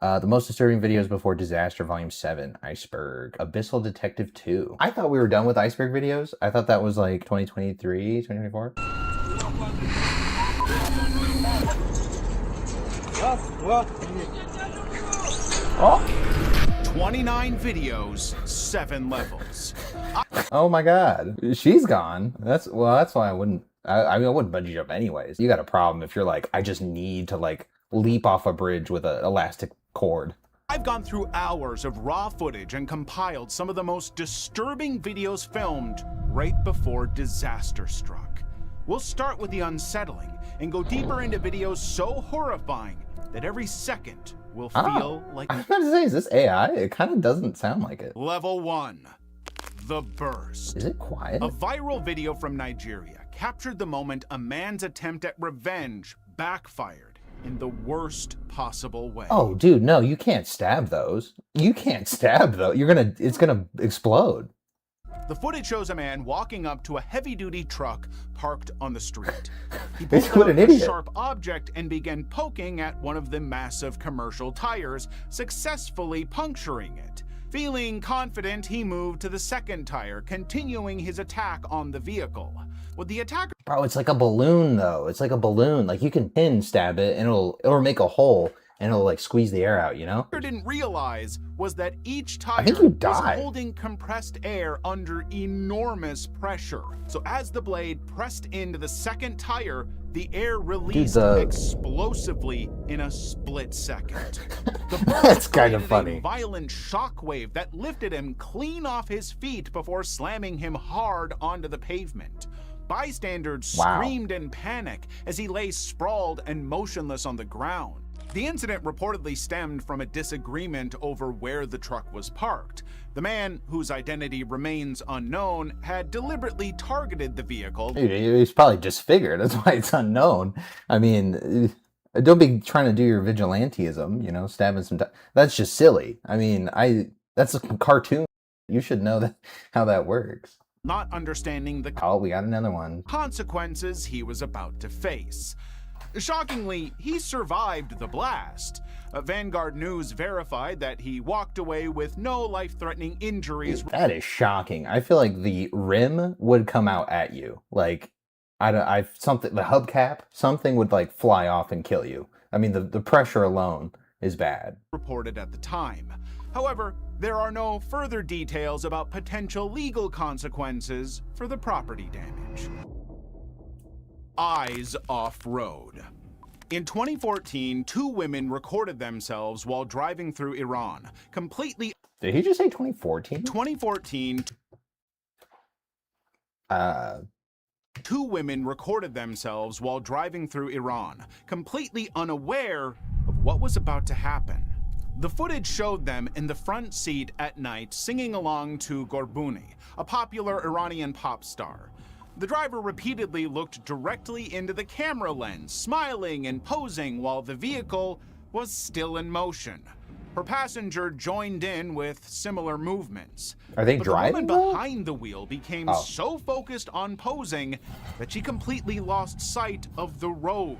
The most disturbing videos before disaster, volume 7, Iceberg, Abyssal Detective 2. I thought we were done with iceberg videos. I thought that was like 2023, 2024. Oh. 29 videos, 7 levels. Oh my god, she's gone. That's why I wouldn't. I mean, I wouldn't bungee jump anyways. You got a problem if you're like, I just need to like leap off a bridge with an elastic cord. I've gone through hours of raw footage and compiled some of the most disturbing videos filmed right before disaster struck. We'll start with the unsettling and go deeper into videos so horrifying that every second will feel like... I was about to say, is this AI? It kind of doesn't sound like it. Level 1, The Burst. Is it quiet? A viral video from Nigeria captured the moment a man's attempt at revenge backfired in the worst possible way. Oh, dude, no, you can't stab those. You can't stab those. It's gonna explode. The footage shows a man walking up to a heavy-duty truck parked on the street. He pulled out a sharp object and began poking at one of the massive commercial tires, successfully puncturing it. Feeling confident, he moved to the second tire, continuing his attack on the vehicle. With the attacker... Bro, it's like a balloon, though. It's like a balloon. Like, you can pin stab it, and it'll make a hole, and it'll, like, squeeze the air out, you know? What didn't realize was that each tire was holding compressed air under enormous pressure. So as the blade pressed into the second tire, the air released explosively in a split second. That's kind of funny. A violent shockwave that lifted him clean off his feet before slamming him hard onto the pavement. Bystanders screamed in panic as he lay sprawled and motionless on the ground. The incident reportedly stemmed from a disagreement over where the truck was parked. The man, whose identity remains unknown, had deliberately targeted the vehicle. He's probably disfigured. That's why it's unknown. I mean, don't be trying to do your vigilantism, you know, stabbing some... That's just silly. I mean, that's a cartoon. You should know how that works. Not understanding the we got another one. Consequences he was about to face. Shockingly, he survived the blast. Vanguard News verified that he walked away with no life-threatening injuries. That is shocking. I feel like the rim would come out at you. Like, the hubcap, something would like fly off and kill you. I mean, the pressure alone is bad. Reported at the time. However, there are no further details about potential legal consequences for the property damage. Eyes off-road. In 2014, 2 women recorded themselves while driving through Iran, completely... Did he just say 2014? 2014... 2 women recorded themselves while driving through Iran, completely unaware of what was about to happen. The footage showed them in the front seat at night singing along to Gorbuni, a popular Iranian pop star. The driver repeatedly looked directly into the camera lens, smiling and posing while the vehicle was still in motion. Her passenger joined in with similar movements. Are they driving? The woman behind the wheel became so focused on posing that she completely lost sight of the road.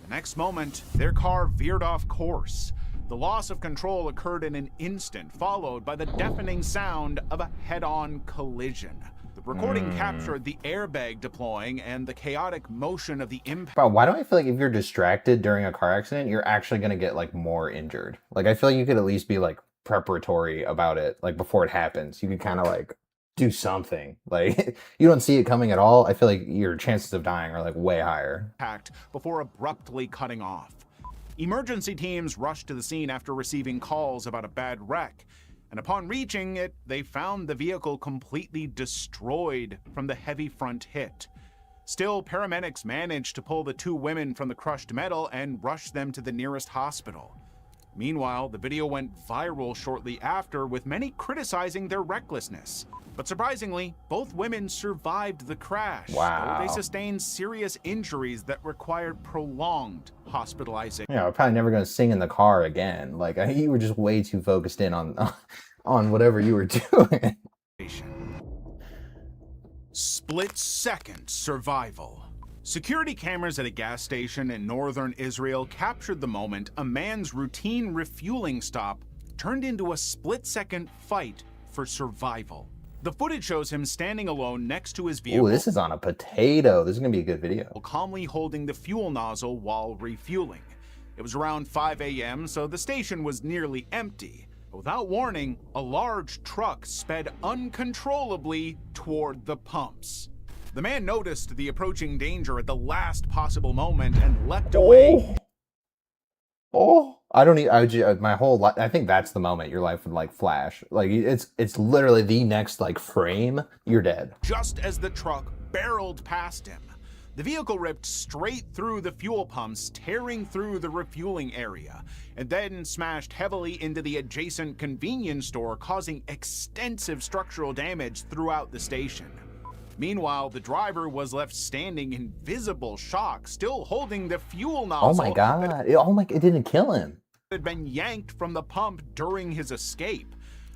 The next moment, their car veered off course. The loss of control occurred in an instant, followed by the deafening sound of a head-on collision. The recording captured the airbag deploying and the chaotic motion of the impact. Bro, why do I feel like if you're distracted during a car accident, you're actually going to get like more injured? Like, I feel like you could at least be like preparatory about it, like before it happens. You could kind of like do something. Like, you don't see it coming at all. I feel like your chances of dying are like way higher. Before abruptly cutting off. Emergency teams rushed to the scene after receiving calls about a bad wreck, and upon reaching it, they found the vehicle completely destroyed from the heavy front hit. Still, paramedics managed to pull the 2 women from the crushed metal and rush them to the nearest hospital. Meanwhile, the video went viral shortly after, with many criticizing their recklessness. But surprisingly, both women survived the crash. Wow. They sustained serious injuries that required prolonged hospitalization. Yeah, we're probably never going to sing in the car again. Like, you were just way too focused in on whatever you were doing. Split-second survival. Security cameras at a gas station in northern Israel captured the moment a man's routine refueling stop turned into a split-second fight for survival. The footage shows him standing alone next to his vehicle. Ooh, this is on a potato. This is gonna be a good video. Calmly holding the fuel nozzle while refueling. It was around 5 a.m., so the station was nearly empty. Without warning, a large truck sped uncontrollably toward the pumps. The man noticed the approaching danger at the last possible moment and leapt away. Oh, I don't need. My whole life. I think that's the moment your life would like flash. Like it's literally the next like frame. You're dead. Just as the truck barreled past him, the vehicle ripped straight through the fuel pumps, tearing through the refueling area, and then smashed heavily into the adjacent convenience store, causing extensive structural damage throughout the station. Meanwhile, the driver was left standing in visible shock, still holding the fuel nozzle. Oh my god! It didn't kill him. Had been yanked from the pump during his escape.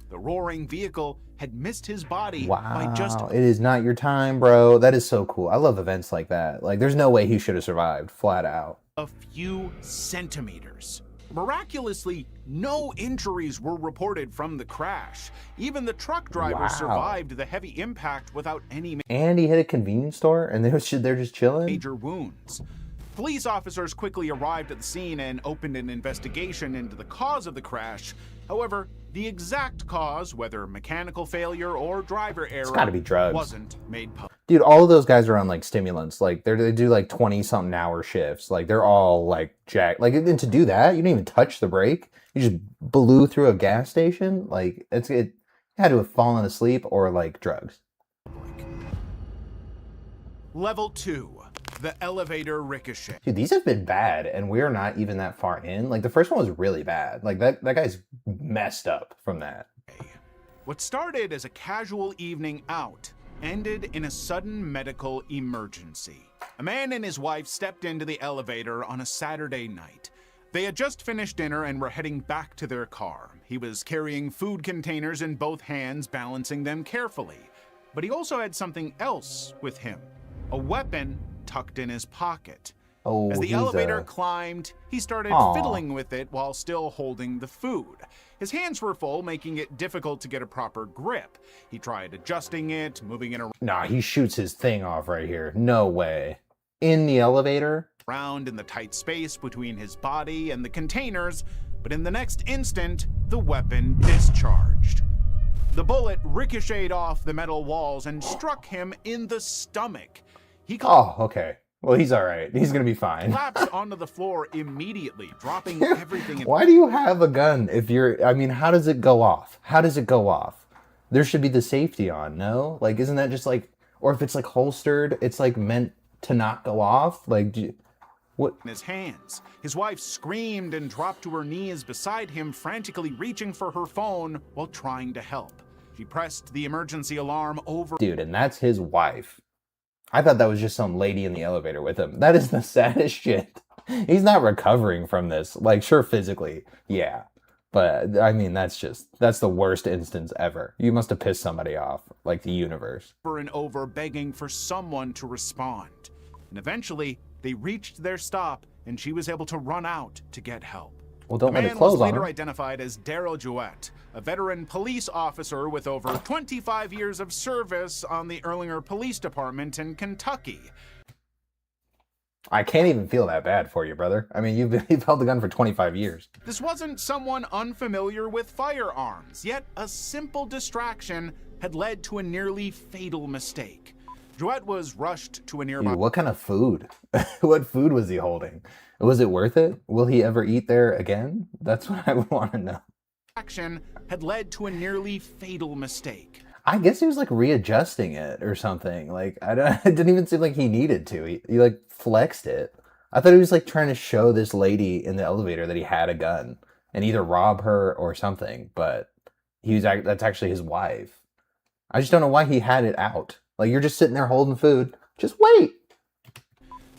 The roaring vehicle had missed his body by just. It is not your time, bro. That is so cool. I love events like that. Like, there's no way he should have survived, flat out. A few centimeters. Miraculously, no injuries were reported from the crash. Even the truck driver survived the heavy impact without any And he hit a convenience store, and they're just chilling? major wounds. Police officers quickly arrived at the scene and opened an investigation into the cause of the crash. However, the exact cause, whether mechanical failure or driver error, gotta be drugs. wasn't made public. Dude, all of those guys are on like stimulants. Like they do like 20-something hour shifts. Like they're all like jacked. Like, and to do that, you didn't even touch the brake. You just blew through a gas station. Like it had to have fallen asleep or like drugs. Level 2. The elevator ricochet. Dude, these have been bad, and we're not even that far in. Like the first one was really bad. Like that guy's messed up from that. What started as a casual evening out ended in a sudden medical emergency. A man and his wife stepped into the elevator on a Saturday night. They had just finished dinner and were heading back to their car. He was carrying food containers in both hands, balancing them carefully. But he also had something else with him, a weapon tucked in his pocket. Oh, as the elevator climbed, he started fiddling with it while still holding the food. His hands were full, making it difficult to get a proper grip. He tried adjusting it, moving it Nah, he shoots his thing off right here. No way. In the elevator? around in the tight space between his body and the containers, but in the next instant, the weapon discharged. The bullet ricocheted off the metal walls and struck him in the stomach. Oh, okay. Well, he's all right. He's going to be fine. Collapsed onto the floor immediately, dropping everything. Why do you have a gun if you're... I mean, how does it go off? How does it go off? There should be the safety on, no? Like, isn't that just like... Or if it's like holstered, it's like meant to not go off? Like, what? In his hands. His wife screamed and dropped to her knees beside him, frantically reaching for her phone while trying to help. She pressed the emergency alarm over. Dude, and that's his wife. I thought that was just some lady in the elevator with him. That is the saddest shit. He's not recovering from this. Like, sure, physically, yeah. But, I mean, that's the worst instance ever. You must have pissed somebody off, like the universe. Over and over, begging for someone to respond. And eventually, they reached their stop, and she was able to run out to get help. Well, don't The let it man close was on later her. identified as Daryl Jewett, a veteran police officer with over 25 years of service on the Erlanger Police Department in Kentucky. I can't even feel that bad for you, brother. I mean, you've held the gun for 25 years. This wasn't someone unfamiliar with firearms, yet a simple distraction had led to a nearly fatal mistake. Jewett was rushed to a nearby. Dude, what kind of food? What food was he holding? Was it worth it? Will he ever eat there again? That's what I would want to know. Action had led to a nearly fatal mistake. I guess he was like readjusting it or something. Like, it didn't even seem like he needed to. He like flexed it. I thought he was like trying to show this lady in the elevator that he had a gun and either rob her or something. But that's actually his wife. I just don't know why he had it out. Like, you're just sitting there holding food. Just wait.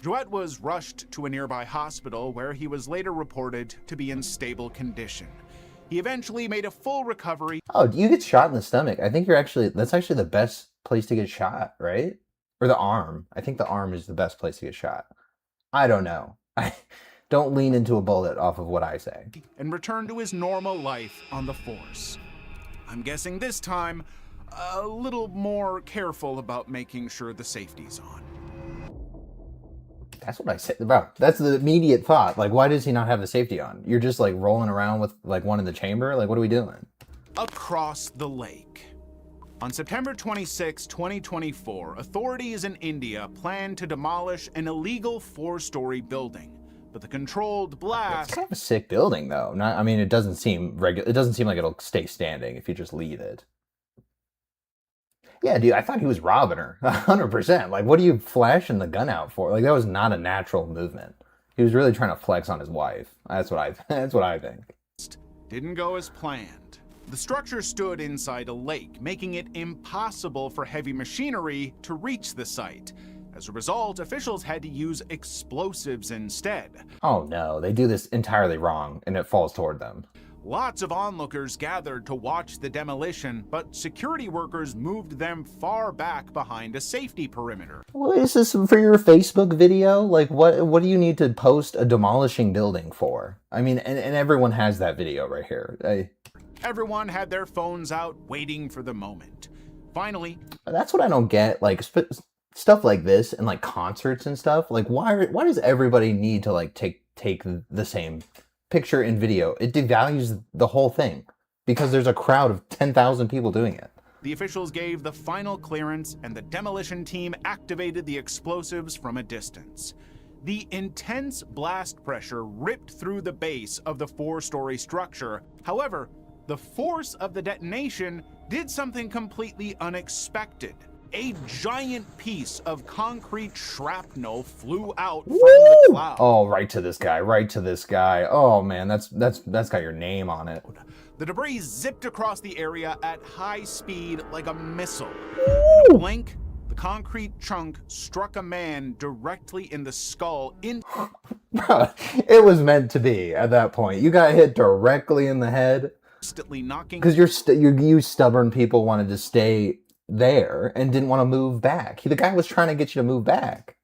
Jewett was rushed to a nearby hospital where he was later reported to be in stable condition. He eventually made a full recovery. Oh, you get shot in the stomach. I think that's actually the best place to get shot, right? Or the arm. I think the arm is the best place to get shot. I don't know. Don't lean into a bullet off of what I say. And return to his normal life on the Force. I'm guessing this time, a little more careful about making sure the safety's on. That's what I said, bro. That's the immediate thought. Like, why does he not have the safety on? You're just like rolling around with like one in the chamber? Like, what are we doing? Across the lake. On September 26, 2024, authorities in India planned to demolish an illegal 4-story building. But the controlled blast... It's kind of a sick building, though. I mean, it doesn't seem regular. It doesn't seem like it'll stay standing if you just leave it. Yeah, dude, I thought he was robbing her. 100%. Like, what are you flashing the gun out for? Like, that was not a natural movement. He was really trying to flex on his wife. That's what I think. Didn't go as planned. The structure stood inside a lake, making it impossible for heavy machinery to reach the site. As a result, officials had to use explosives instead. Oh no, they do this entirely wrong, and it falls toward them. Lots of onlookers gathered to watch the demolition, but security workers moved them far back behind a safety perimeter. What is this for your Facebook video? Like, what do you need to post a demolishing building for? I mean, and everyone has that video right here. Everyone had their phones out, waiting for the moment. Finally... That's what I don't get, like, stuff like this and, like, concerts and stuff. Like, why does everybody need to, like, take the same picture and video? It devalues the whole thing because there's a crowd of 10,000 people doing it. The officials gave the final clearance and the demolition team activated the explosives from a distance. The intense blast pressure ripped through the base of the 4-story structure. However, the force of the detonation did something completely unexpected. A giant piece of concrete shrapnel flew out from the cloud. Oh, right to this guy. Oh man, that's got your name on it. The debris zipped across the area at high speed like a missile. In a blink, the concrete chunk struck a man directly in the skull. Bro, it was meant to be at that point. You got hit directly in the head. Instantly knocking... Because you stubborn people wanted to stay there and didn't want to move back. The guy was trying to get you to move back.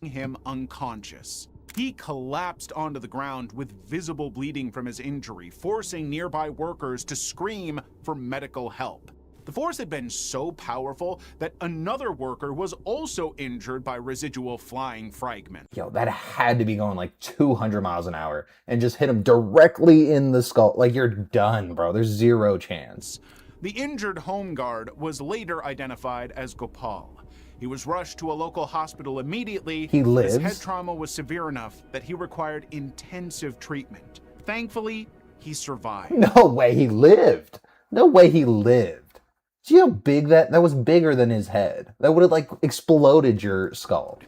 Him unconscious. He collapsed onto the ground with visible bleeding from his injury, forcing nearby workers to scream for medical help. The force had been so powerful that another worker was also injured by residual flying fragments. Yo, that had to be going like 200 miles an hour and just hit him directly in the skull. Like, you're done, bro. There's zero chance. The injured home guard was later identified as Gopal. He was rushed to a local hospital immediately. He lives? His head trauma was severe enough that he required intensive treatment. Thankfully, he survived. No way he lived. No way he lived. See how big that was bigger than his head. That would have like exploded your skull.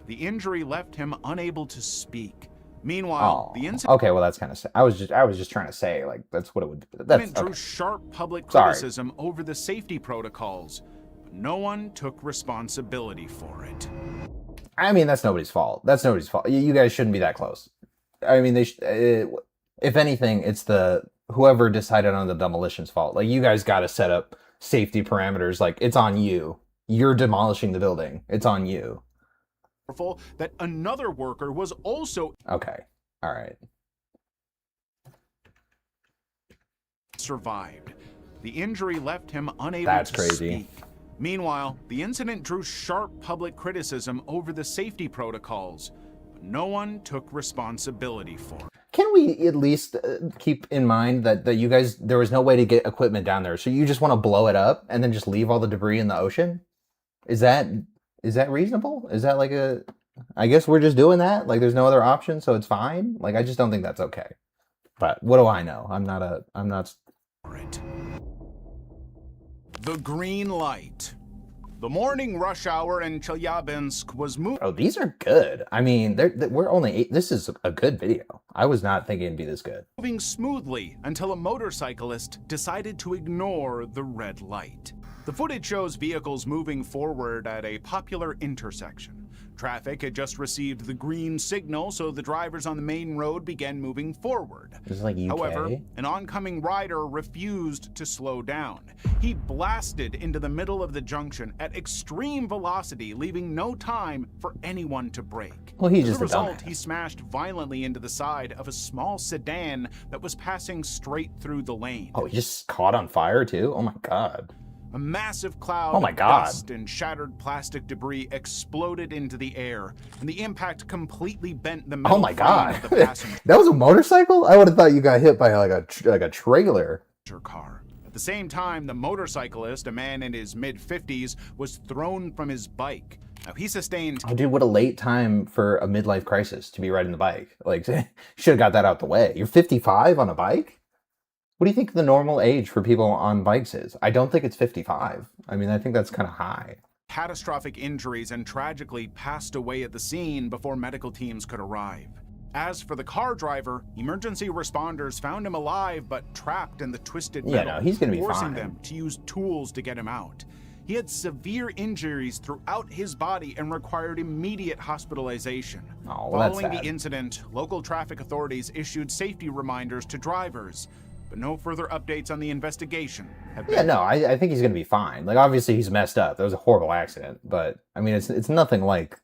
The injury left him unable to speak. Meanwhile, the incident... Okay, well that's kind of... I was just trying to say, like, that's what it would do. That's drew sharp public criticism over the safety protocols, but no one took responsibility for it. I mean, that's nobody's fault. That's nobody's fault. You guys shouldn't be that close. I mean, if anything, it's whoever decided on the demolition's fault. Like, you guys got to set up safety parameters. Like, it's on you. You're demolishing the building. It's on you. That another worker was also... Okay. All right. ...survived. The injury left him unable to speak. Meanwhile, the incident drew sharp public criticism over the safety protocols, but no one took responsibility for it. Can we at least keep in mind that you guys, there was no way to get equipment down there, so you just want to blow it up and then just leave all the debris in the ocean? Is that reasonable? Is that like I guess we're just doing that? Like, there's no other option, so it's fine? Like, I just don't think that's okay. But what do I know? I'm not... Right. The green light. The morning rush hour in Chelyabinsk was moving... Oh, these are good. I mean, we're only... This is a good video. I was not thinking it'd be this good. Moving smoothly until a motorcyclist decided to ignore the red light. The footage shows vehicles moving forward at a popular intersection. traffic had just received the green signal, so the drivers on the main road began moving forward. This is like UK. However, an oncoming rider refused to slow down. He blasted into the middle of the junction at extreme velocity, leaving no time for anyone to brake. Well, he's As just a a result, dumbass. he smashed violently into the side of a small sedan that was passing straight through the lane. Oh, he just caught on fire too? Oh my god. A massive cloud Oh my of God. dust and shattered plastic debris exploded into the air, and the impact completely bent the metal Oh my frame god. of the passenger That was a motorcycle? I would have thought you got hit by like a trailer. car. At the same time, the motorcyclist, a man in his mid-50s, was thrown from his bike. Now, he sustained Oh, dude, what a late time for a midlife crisis to be riding the bike. Like, should have got that out the way. You're 55 on a bike? What do you think the normal age for people on bikes is? I don't think it's 55. I mean, I think that's kind of high. catastrophic injuries and tragically passed away at the scene before medical teams could arrive. As for the car driver, emergency responders found him alive but trapped in the twisted metal, Yeah, no, he's gonna be forcing fine. them to use tools to get him out. He had severe injuries throughout his body and required immediate hospitalization. Oh, well, that's Following sad. the incident, local traffic authorities issued safety reminders to drivers, but no further updates on the investigation have been. Yeah, no, I think he's gonna be fine. Like, obviously he's messed up. That was a horrible accident, but I mean, it's nothing like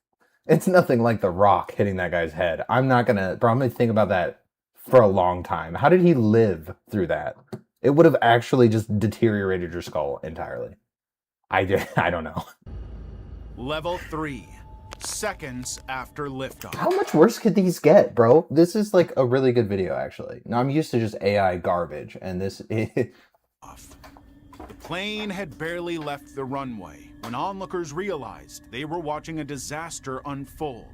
The Rock hitting that guy's head. I'm gonna think about that for a long time. How did he live through that? It would have actually just deteriorated your skull entirely. I don't know. Level 3, seconds after liftoff. How much worse could these get, bro? This is like a really good video, actually. Now, I'm used to just AI garbage, and this is... The plane had barely left the runway when onlookers realized they were watching a disaster unfold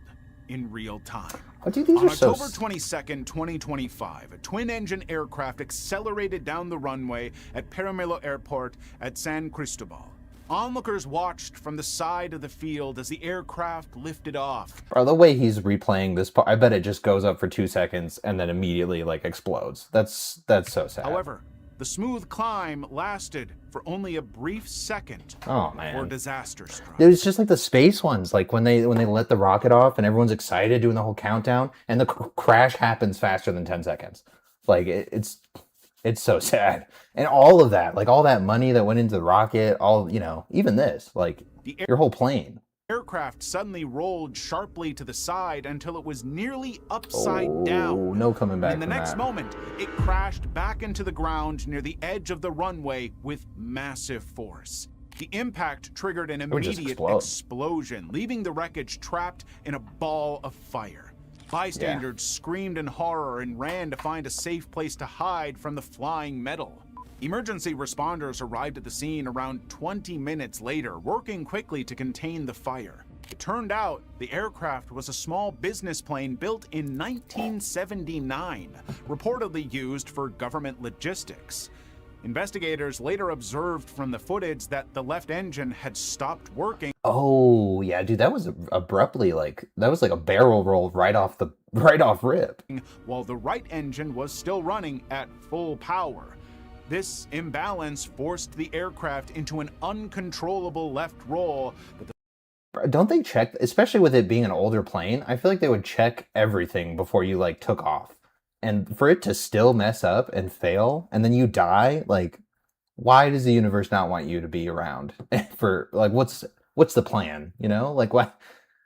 in real time. Oh, dude, these On are so... October 22nd, 2025, a twin-engine aircraft accelerated down the runway at Perimelo Airport at San Cristobal. Onlookers watched from the side of the field as the aircraft lifted off. Bro, the way he's replaying this part, I bet it just goes up for 2 seconds and then immediately, like, explodes. That's so sad. However, the smooth climb lasted for only a brief second Oh, before man. disaster struck. Dude, it's just like the space ones, like when they let the rocket off and everyone's excited doing the whole countdown, and the crash happens faster than 10 seconds. Like, it's so sad. And all of that, like all that money that went into the rocket, all, even this, like your whole plane. Aircraft suddenly rolled sharply to the side until it was nearly upside down. No coming back In the from next that. moment, it crashed back into the ground near the edge of the runway with massive force. The impact triggered an would just immediate explode. explosion, leaving the wreckage trapped in a ball of fire. Bystanders screamed in horror and ran to find a safe place to hide from the flying metal. Emergency responders arrived at the scene around 20 minutes later, working quickly to contain the fire. It turned out the aircraft was a small business plane built in 1979, reportedly used for government logistics. Investigators later observed from the footage that the left engine had stopped working. Oh, yeah, dude, that was abruptly that was like a barrel roll right off rip. While the right engine was still running at full power. This imbalance forced the aircraft into an uncontrollable left roll that Don't they check, especially with it being an older plane? I feel like they would check everything before you took off. And for it to still mess up and fail, and then you die, why does the universe not want you to be around? For what's the plan? Why?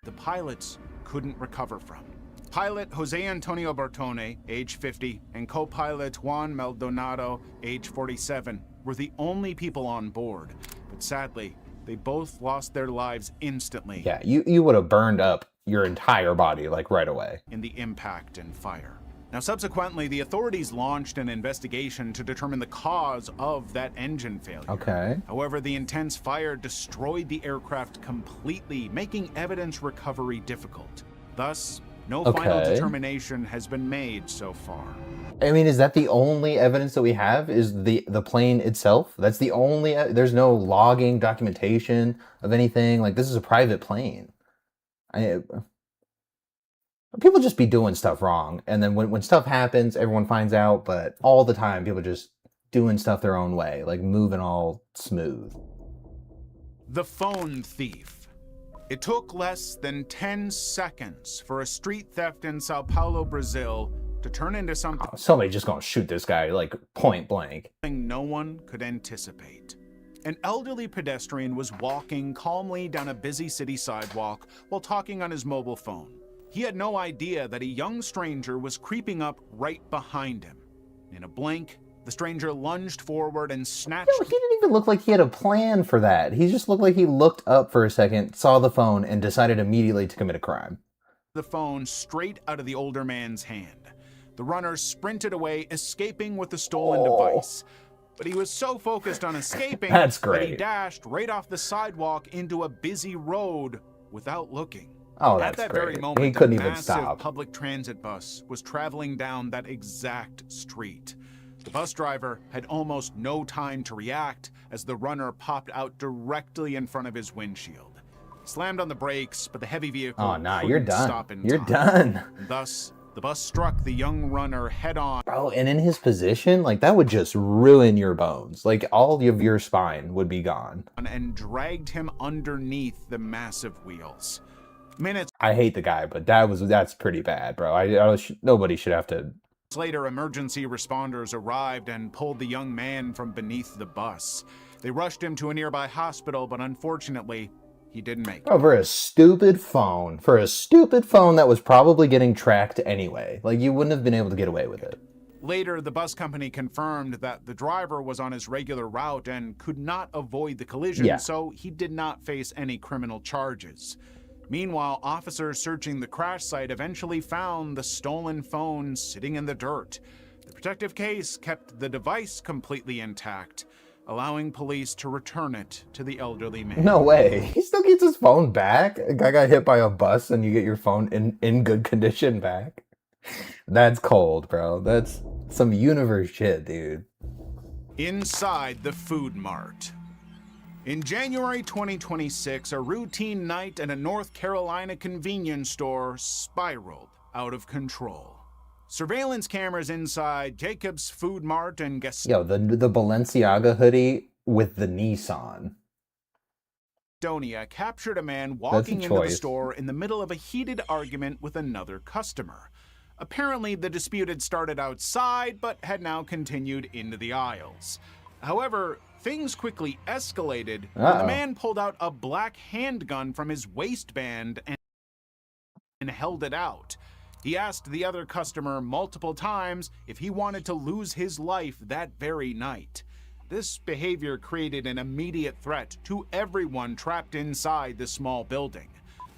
the pilots couldn't recover from. Pilot Jose Antonio Bertone, age 50, and co-pilot Juan Maldonado, age 47, were the only people on board. But sadly, they both lost their lives instantly Yeah, you would have burned up your entire body right away. in the impact and fire. Now, subsequently, the authorities launched an investigation to determine the cause of that engine failure. Okay. However, the intense fire destroyed the aircraft completely, making evidence recovery difficult. Thus, no final Okay. determination has been made so far. I mean, is that the only evidence that we have? Is the plane itself? That's the only. There's no logging, documentation of anything. This is a private plane. People just be doing stuff wrong, and then when stuff happens, everyone finds out. But all the time, people just doing stuff their own way, moving all smooth. The phone thief. It took less than 10 seconds for a street theft in Sao Paulo, Brazil to turn into something Somebody just gonna shoot this guy, like, point blank. no one could anticipate. An elderly pedestrian was walking calmly down a busy city sidewalk while talking on his mobile phone. He had no idea that a young stranger was creeping up right behind him. In a blink, the stranger lunged forward and snatched... He didn't even look like he had a plan for that. He just looked like he looked up for a second, saw the phone, and decided immediately to commit a crime. ...the phone straight out of the older man's hand. The runner sprinted away, escaping with the stolen device. But he was so focused on escaping that he dashed right off the sidewalk into a busy road without looking. Oh, At that very moment, he couldn't a even massive stop. public transit bus was traveling down that exact street. The bus driver had almost no time to react as the runner popped out directly in front of his windshield. Slammed on the brakes, but the heavy vehicle you're couldn't done. stop in You're time. done. Thus, the bus struck the young runner head-on. Bro, and in his position, like, that would just ruin your bones. Like, all of your spine would be gone. And dragged him underneath the massive wheels. Minutes I hate the guy, but that's pretty bad, bro. Nobody should have to... later, emergency responders arrived and pulled the young man from beneath the bus. They rushed him to a nearby hospital, but unfortunately, he didn't make it. Oh, for a stupid phone that was probably getting tracked anyway. Like, you wouldn't have been able to get away with it. Later, the bus company confirmed that the driver was on his regular route and could not avoid the collision, so he did not face any criminal charges. Meanwhile, officers searching the crash site eventually found the stolen phone sitting in the dirt. The protective case kept the device completely intact, allowing police to return it to the elderly man. No way. He still gets his phone back? A guy got hit by a bus and you get your phone in good condition back? That's cold, bro. That's some universe shit, dude. Inside the food mart. In January 2026, a routine night at a North Carolina convenience store spiraled out of control. Surveillance cameras inside Jacob's Food Mart and Yo, the Balenciaga hoodie with the Nissan. Gastonia captured a man walking into the store in the middle of a heated argument with another customer. Apparently, the dispute had started outside, but had now continued into the aisles. However, things quickly escalated when the man pulled out a black handgun from his waistband and held it out. He asked the other customer multiple times if he wanted to lose his life that very night. This behavior created an immediate threat to everyone trapped inside the small building.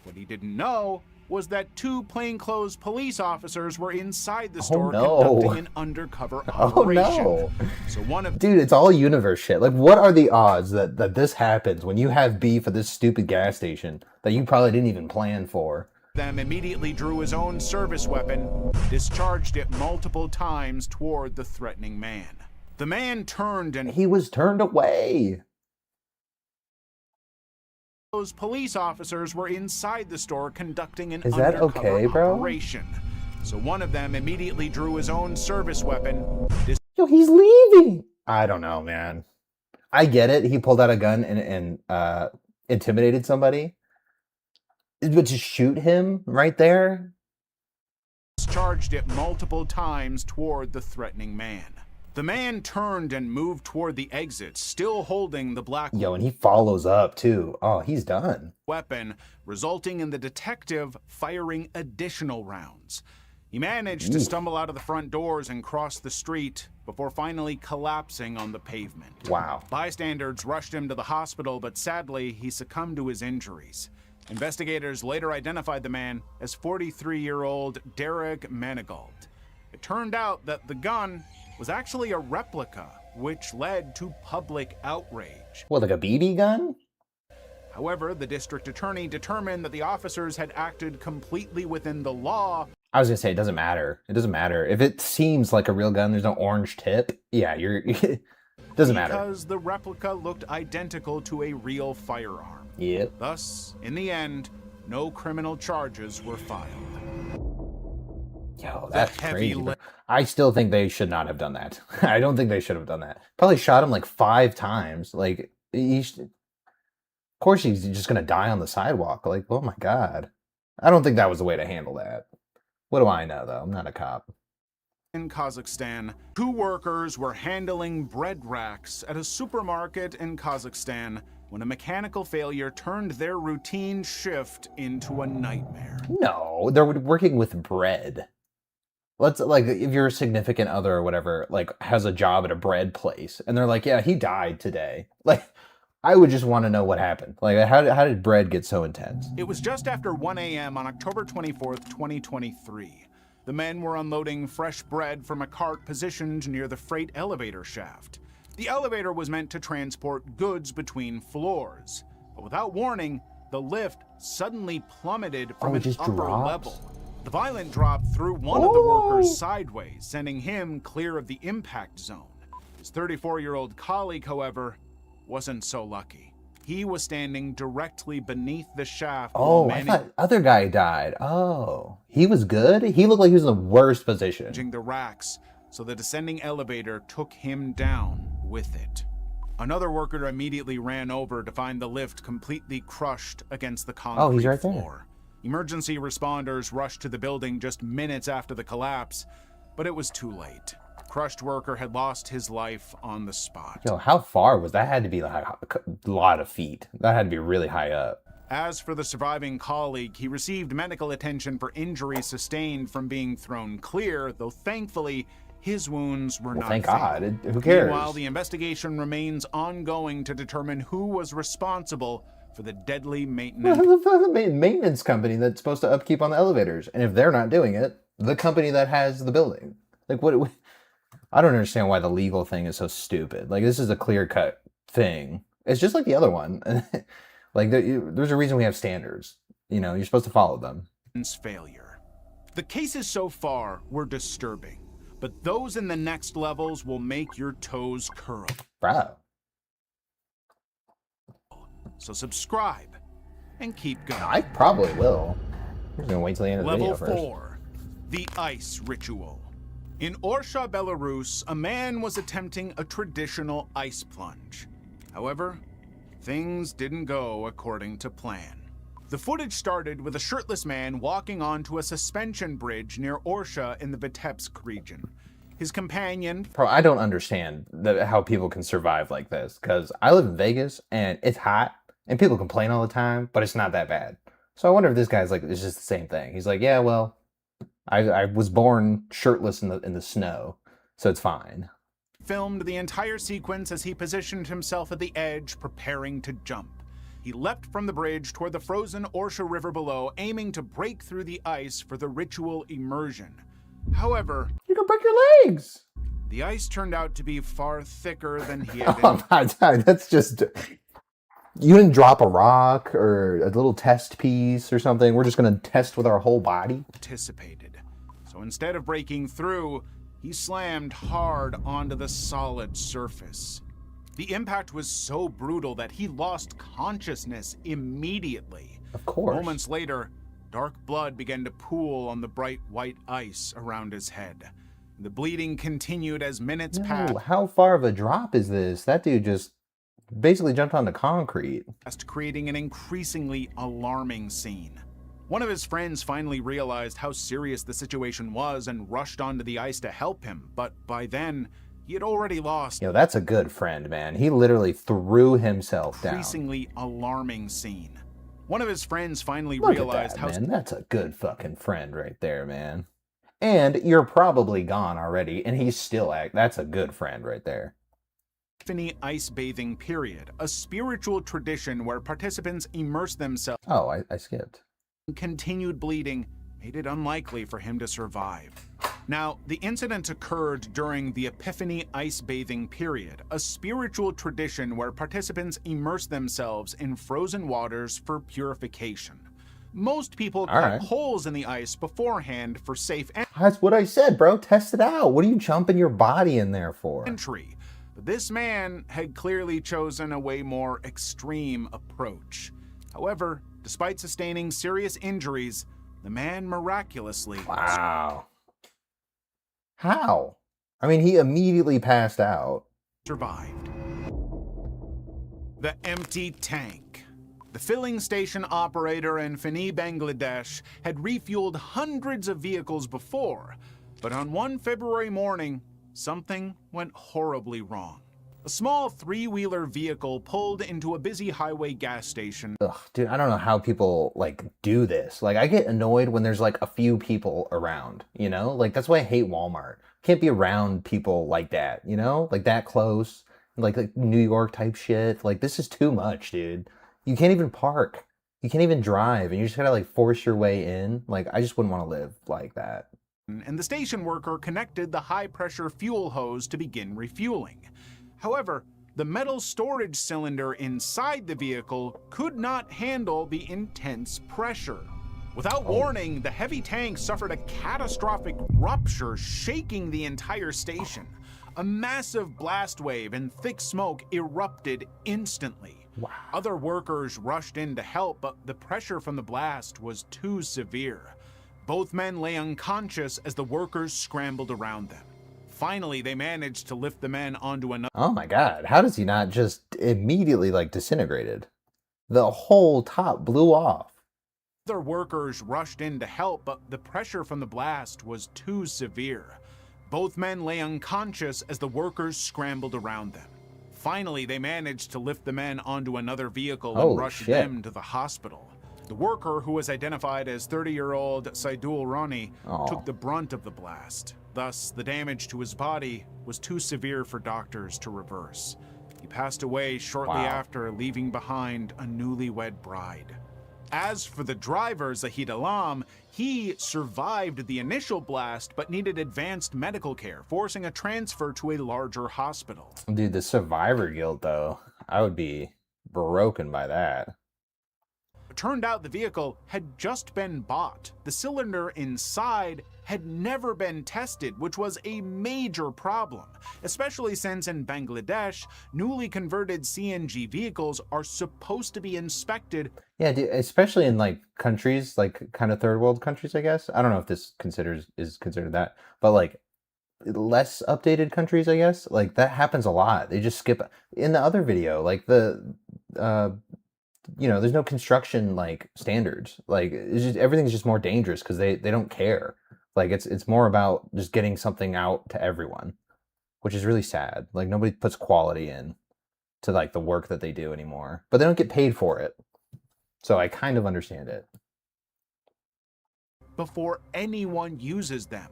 What he didn't know was that two plainclothes police officers were inside the store conducting an undercover operation. So Dude, it's all universe shit. Like, what are the odds that this happens when you have beef at this stupid gas station that you probably didn't even plan for? Them immediately drew his own service weapon, discharged it multiple times toward the threatening man. The man turned and... He was turned away. Those police officers were inside the store conducting an undercover operation. So one of them immediately drew his own service weapon. Yo, he's leaving. I don't know, man. I get it. He pulled out a gun and intimidated somebody. But to shoot him right there? Discharged it multiple times toward the threatening man. The man turned and moved toward the exit, still holding the black... Yo, and he follows up, too. Oh, he's done. ...weapon, resulting in the detective firing additional rounds. He managed to stumble out of the front doors and cross the street before finally collapsing on the pavement. Wow. Bystanders rushed him to the hospital, but sadly, he succumbed to his injuries. Investigators later identified the man as 43-year-old Derek Manigault. It turned out that the gun was actually a replica, which led to public outrage. What, like a BB gun? However, the district attorney determined that the officers had acted completely within the law. I was gonna say, it doesn't matter. It doesn't matter. If it seems like a real gun, there's no orange tip, yeah, it doesn't matter. Because the replica looked identical to a real firearm. Yep. Thus, in the end, no criminal charges were filed. Yo, that's crazy. I still think they should not have done that. I don't think they should have done that. Probably shot him like 5 times. Like, course he's just gonna die on the sidewalk. Like, oh my god. I don't think that was the way to handle that. What do I know, though? I'm not a cop. In Kazakhstan, 2 workers were handling bread racks at a supermarket in Kazakhstan when a mechanical failure turned their routine shift into a nightmare. No, they're working with bread. Let's, like, if your significant other or whatever, like, has a job at a bread place, and they're like, yeah, he died today. Like, I would just want to know what happened. Like, how did bread get so intense? It was just after 1 a.m. on October 24th, 2023. The men were unloading fresh bread from a cart positioned near the freight elevator shaft. The elevator was meant to transport goods between floors, but without warning, the lift suddenly plummeted from an upper level. The violent drop threw one of the workers sideways, sending him clear of the impact zone. His 34-year-old colleague, however, wasn't so lucky. He was standing directly beneath the shaft. Oh, I thought other guy died. Oh, he was good? He looked like he was in the worst position. The racks, so the descending elevator took him down with it. Another worker immediately ran over to find the lift completely crushed against the concrete floor. Emergency responders rushed to the building just minutes after the collapse, but it was too late. The crushed worker had lost his life on the spot. Yo, how far was that? Had to be like a lot of feet. That had to be really high up. As for the surviving colleague, he received medical attention for injuries sustained from being thrown clear, though thankfully his wounds were not thank fatal. God. Who cares? Meanwhile, the investigation remains ongoing to determine who was responsible for the deadly maintenance. The maintenance company that's supposed to upkeep on the elevators, and if they're not doing it, the company that has the building. Like, what? I don't understand why the legal thing is so stupid. Like, this is a clear-cut thing. It's just like the other one. Like, there's a reason we have standards. You know, you're supposed to follow them. Failure. The cases so far were disturbing, but those in the next levels will make your toes curl. Bro. So subscribe and keep going. I probably will. I'm just gonna wait till the end of the video first. Level 4, the ice ritual. In Orsha, Belarus, a man was attempting a traditional ice plunge. However, things didn't go according to plan. The footage started with a shirtless man walking onto a suspension bridge near Orsha in the Vitebsk region. His companion... Bro, I don't understand how people can survive like this, because I live in Vegas, and it's hot, and people complain all the time, but it's not that bad. So I wonder if this guy's like, it's just the same thing. He's like, yeah, well, I was born shirtless in the snow, so it's fine. Filmed the entire sequence as he positioned himself at the edge, preparing to jump. He leapt from the bridge toward the frozen Orsha River below, aiming to break through the ice for the ritual immersion. However, you can break your legs. The ice turned out to be far thicker than he had Oh my God, that's just... You didn't drop a rock or a little test piece or something? We're just going to test with our whole body? Anticipated. So instead of breaking through, he slammed hard onto the solid surface. The impact was so brutal that he lost consciousness immediately. Of course. Moments later, dark blood began to pool on the bright white ice around his head. The bleeding continued as minutes passed. How far of a drop is this? That dude just basically jumped onto concrete. Creating an increasingly alarming scene. One of his friends finally realized how serious the situation was and rushed onto the ice to help him, but by then, he had already lost. Yo, that's a good friend, man. He literally threw himself down. Increasingly alarming scene. One of his friends finally Look realized at that, man. That's a good fucking friend right there, man. And you're probably gone already, and he's still that's a good friend right there. FIFINE ice bathing period, a spiritual tradition where participants immerse themselves. Oh, I skipped. Continued bleeding made it unlikely for him to survive. Now, the incident occurred during the Epiphany ice bathing period, a spiritual tradition where participants immerse themselves in frozen waters for purification. Most people cut holes in the ice beforehand for safe entry. That's what I said, bro. Test it out. What are you jumping your body in there for? But this man had clearly chosen a way more extreme approach. However, despite sustaining serious injuries, the man miraculously... Wow. How? I mean, he immediately passed out. Survived. The empty tank. The filling station operator in Fini, Bangladesh had refueled hundreds of vehicles before, but on one February morning, something went horribly wrong. A small three-wheeler vehicle pulled into a busy highway gas station. Ugh, dude, I don't know how people like do this. Like, I get annoyed when there's like a few people around, you know? Like, that's why I hate Walmart. Can't be around people like that, you know? Like that close, like New York type shit. Like, this is too much, dude. You can't even park. You can't even drive, and you just gotta like force your way in. Like, I just wouldn't want to live like that. And the station worker connected the high-pressure fuel hose to begin refueling. However, the metal storage cylinder inside the vehicle could not handle the intense pressure. Without warning, the heavy tank suffered a catastrophic rupture, shaking the entire station. A massive blast wave and thick smoke erupted instantly. Wow. Other workers rushed in to help, but the pressure from the blast was too severe. Both men lay unconscious as the workers scrambled around them. Finally, they managed to lift the men onto another. Oh my god, how does he not just immediately like disintegrated? The whole top blew off. Other workers rushed in to help, but the pressure from the blast was too severe. Both men lay unconscious as the workers scrambled around them. Finally, they managed to lift the men onto another vehicle and rush them to the hospital. The worker, who was identified as 30-year-old Saidul Rani, took the brunt of the blast. Thus, the damage to his body was too severe for doctors to reverse. He passed away shortly after, leaving behind a newlywed bride. As for the driver, Zahid Alam, he survived the initial blast but needed advanced medical care, forcing a transfer to a larger hospital. Dude, the survivor guilt, though, I would be broken by that. It turned out the vehicle had just been bought. The cylinder inside had never been tested, which was a major problem, especially since in Bangladesh, newly converted CNG vehicles are supposed to be inspected. Yeah, dude, especially in like countries, like kind of third world countries, I guess. I don't know if this is considered that, but like less updated countries, I guess. Like that happens a lot. They just skip in the other video, like you know, there's no construction like standards. Like it's just everything's just more dangerous because they don't care. Like it's more about just getting something out to everyone, which is really sad. Like nobody puts quality in to like the work that they do anymore, but they don't get paid for it. So I kind of understand it. Before anyone uses them.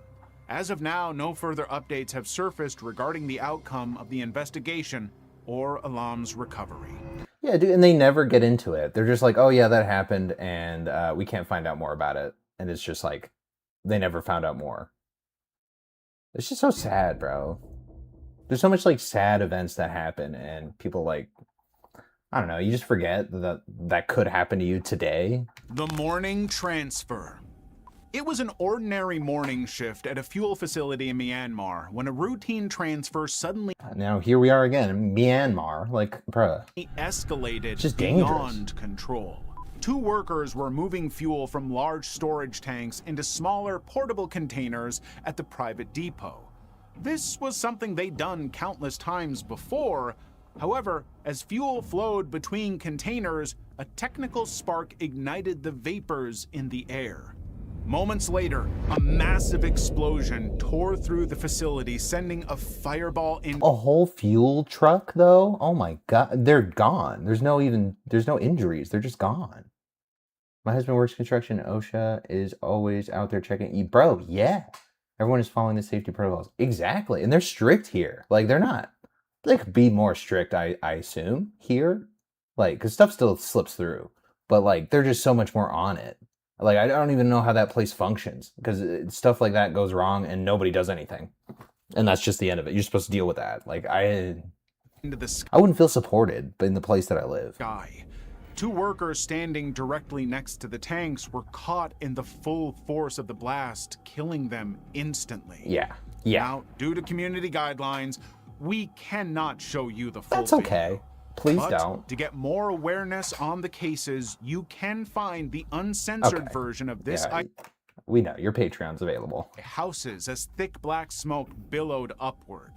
As of now, no further updates have surfaced regarding the outcome of the investigation or Alam's recovery. Yeah, dude, and they never get into it. They're just like, oh yeah, that happened, and we can't find out more about it. And it's just like, they never found out more. It's just so sad, bro. There's so much like sad events that happen, and people like, I don't know, you just forget that that could happen to you today. The morning transfer. It was an ordinary morning shift at a fuel facility in Myanmar when a routine transfer suddenly Now here we are again in Myanmar, like, bruh. Escalated just beyond control. Two workers were moving fuel from large storage tanks into smaller portable containers at the private depot. This was something they'd done countless times before. However, as fuel flowed between containers, a technical spark ignited the vapors in the air. Moments later, a massive explosion tore through the facility, sending a fireball in. A whole fuel truck, though? Oh my god, they're gone. There's no injuries. They're just gone. My husband works construction. OSHA is always out there checking. Bro, yeah. Everyone is following the safety protocols. Exactly. And they're strict here. Like, they're not. They could be more strict, I assume, here. Like, because stuff still slips through. But, like, they're just so much more on it. Like, I don't even know how that place functions, because stuff like that goes wrong and nobody does anything. And that's just the end of it. You're supposed to deal with that. Like, I wouldn't feel supported in the place that I live. Two workers standing directly next to the tanks were caught in the full force of the blast, killing them instantly. Yeah. Now, due to community guidelines, we cannot show you the full That's okay. video. Please But don't. To get more awareness on the cases, you can find the uncensored version of this. Yeah, we know your Patreon's available. Houses as thick black smoke billowed upward.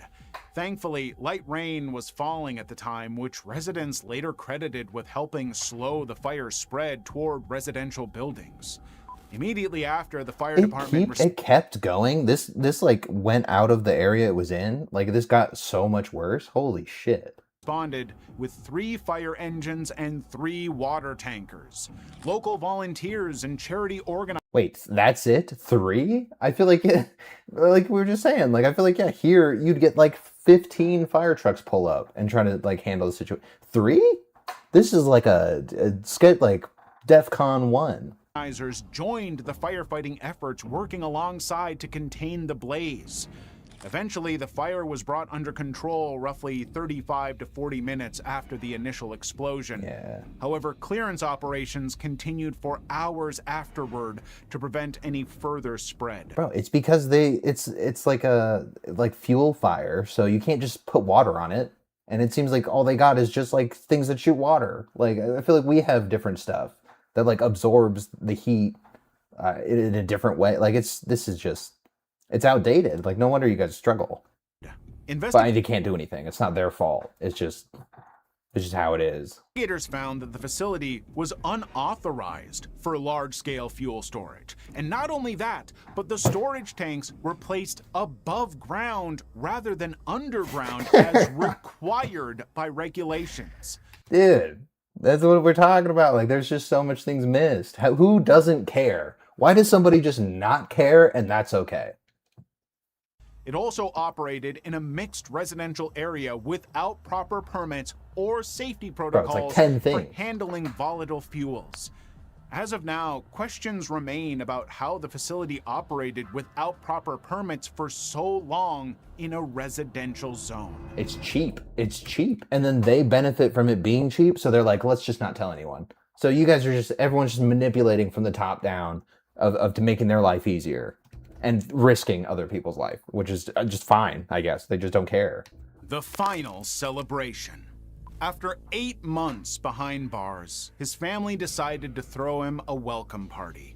Thankfully, light rain was falling at the time, which residents later credited with helping slow the fire spread toward residential buildings. Immediately after, the fire department... It kept going. This like went out of the area it was in. Like this got so much worse. Holy shit. Responded with 3 fire engines and 3 water tankers. Local volunteers and charity organizers... Wait, that's it? 3? I feel like, like we were just saying, like I feel like, yeah, here you'd get like 15 fire trucks pull up and try to like handle the situation. 3? This is like a skit like DEFCON 1. Organizers joined the firefighting efforts, working alongside to contain the blaze. Eventually, the fire was brought under control roughly 35 to 40 minutes after the initial explosion. Yeah. However, clearance operations continued for hours afterward to prevent any further spread. Bro, it's because it's like a fuel fire, so you can't just put water on it. And it seems like all they got is just like things that shoot water. Like I feel like we have different stuff that like absorbs the heat in a different way. Like it's outdated. Like no wonder you guys struggle. But they can't do anything. It's not their fault. It's just how it is. Investigators found that the facility was unauthorized for large-scale fuel storage. And not only that, but the storage tanks were placed above ground rather than underground as required by regulations. Dude, that's what we're talking about. Like there's just so much things missed. Who doesn't care? Why does somebody just not care and that's okay? It also operated in a mixed residential area without proper permits or safety protocols for handling volatile fuels. As of now, questions remain about how the facility operated without proper permits for so long in a residential zone. It's cheap. It's cheap. And then they benefit from it being cheap, so they're like, let's just not tell anyone. So you guys are everyone's just manipulating from the top down to making their life easier. And risking other people's life, which is just fine, I guess. They just don't care. The final celebration. After 8 months behind bars, his family decided to throw him a welcome party.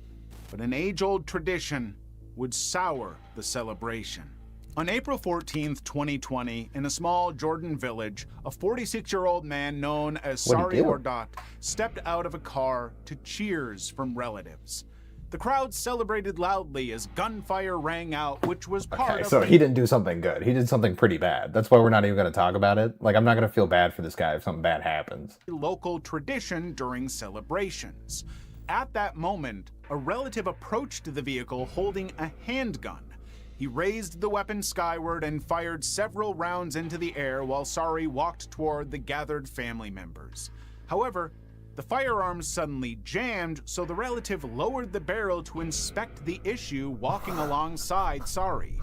But an age-old tradition would sour the celebration. On April 14th, 2020, in a small Jordan village, a 46-year-old man known as Soudah stepped out of a car to cheers from relatives. The crowd celebrated loudly as gunfire rang out, which was part of... So he didn't do something good. He did something pretty bad. That's why we're not even going to talk about it. Like, I'm not going to feel bad for this guy if something bad happens. Local tradition during celebrations. At that moment, a relative approached the vehicle holding a handgun. He raised the weapon skyward and fired several rounds into the air while Sari walked toward the gathered family members. However, the firearms suddenly jammed, so the relative lowered the barrel to inspect the issue, walking alongside Sari.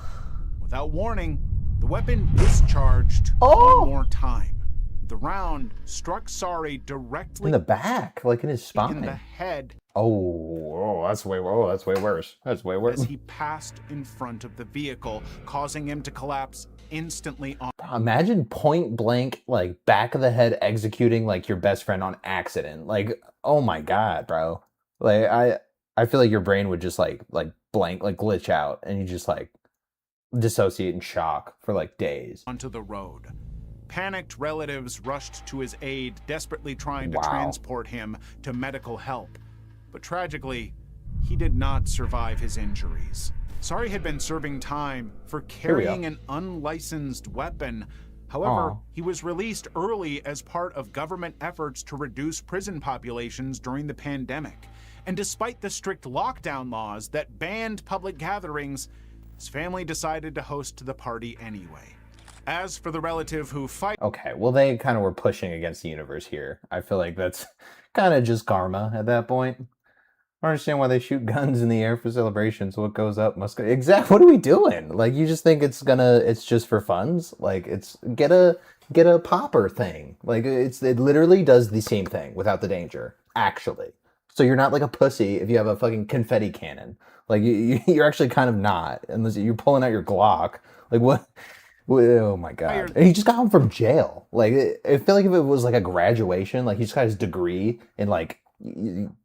Without warning, the weapon discharged one more time. The round struck Sari directly in the back, like in his spine. In the head. That's way worse. That's way worse. As he passed in front of the vehicle, causing him to collapse instantly on. Imagine point blank, like back of the head executing like your best friend on accident. Like, oh my God, bro. Like I feel like your brain would just like blank, like glitch out and you just like dissociate in shock for like days. Onto the road. Panicked relatives rushed to his aid, desperately trying to transport him to medical help. But tragically, he did not survive his injuries. Sari had been serving time for carrying an unlicensed weapon. However, he was released early as part of government efforts to reduce prison populations during the pandemic. And despite the strict lockdown laws that banned public gatherings, his family decided to host the party anyway. As for the relative who Okay, well, they kind of were pushing against the universe here. I feel like that's kind of just karma at that point. I don't understand why they shoot guns in the air for celebrations. What goes up must go. Exactly. What are we doing? Like, you just think it's just for funds? Like, it's get a popper thing. Like, it literally does the same thing without the danger, actually. So you're not like a pussy if you have a fucking confetti cannon. Like, you're actually kind of not, unless you're pulling out your Glock. Like, what? Oh my God. And he just got home from jail. Like, I feel like if it was like a graduation, like he just got his degree in like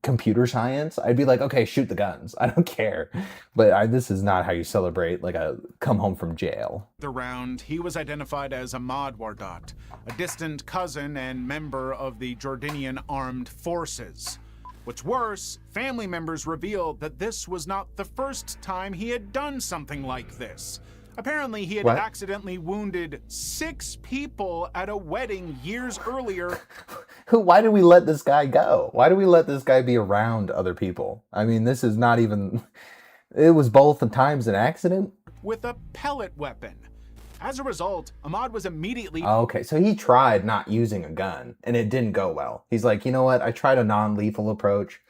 computer science, I'd be like, okay, shoot the guns. I don't care. But this is not how you celebrate like a come home from jail. Around, he was identified as Ahmad Wardat, a distant cousin and member of the Jordanian Armed Forces. What's worse, family members revealed that this was not the first time he had done something like this. Apparently, he had accidentally wounded 6 people at a wedding years earlier. Why did we let this guy go? Why do we let this guy be around other people? I mean, this is not even... It was both times an accident. With a pellet weapon. As a result, Ahmad was immediately... Okay, so he tried not using a gun, and it didn't go well. He's like, you know what? I tried a non-lethal approach.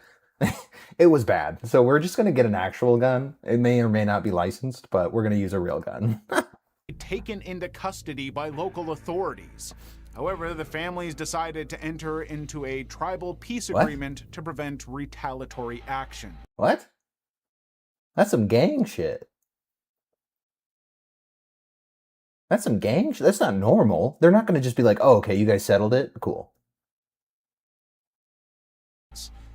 It was bad. So we're just going to get an actual gun. It may or may not be licensed, but we're going to use a real gun. Taken into custody by local authorities. However, the families decided to enter into a tribal peace agreement to prevent retaliatory action. What? That's some gang shit. That's some gang shit. That's not normal. They're not going to just be like, oh, okay, you guys settled it? Cool.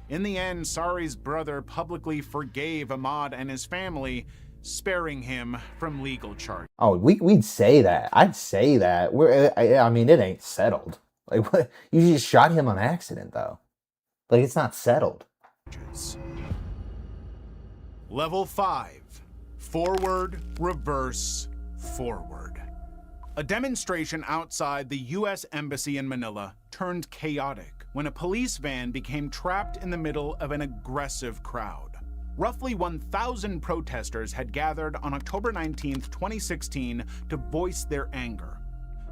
In the end, Sari's brother publicly forgave Ahmad and his family, sparing him from legal charges. Oh, we'd say that. I'd say that. I mean, it ain't settled. Like, what? You just shot him on accident, though. Like, it's not settled. Level 5. Forward, reverse, forward. A demonstration outside the U.S. Embassy in Manila turned chaotic when a police van became trapped in the middle of an aggressive crowd. Roughly 1,000 protesters had gathered on October 19, 2016 to voice their anger.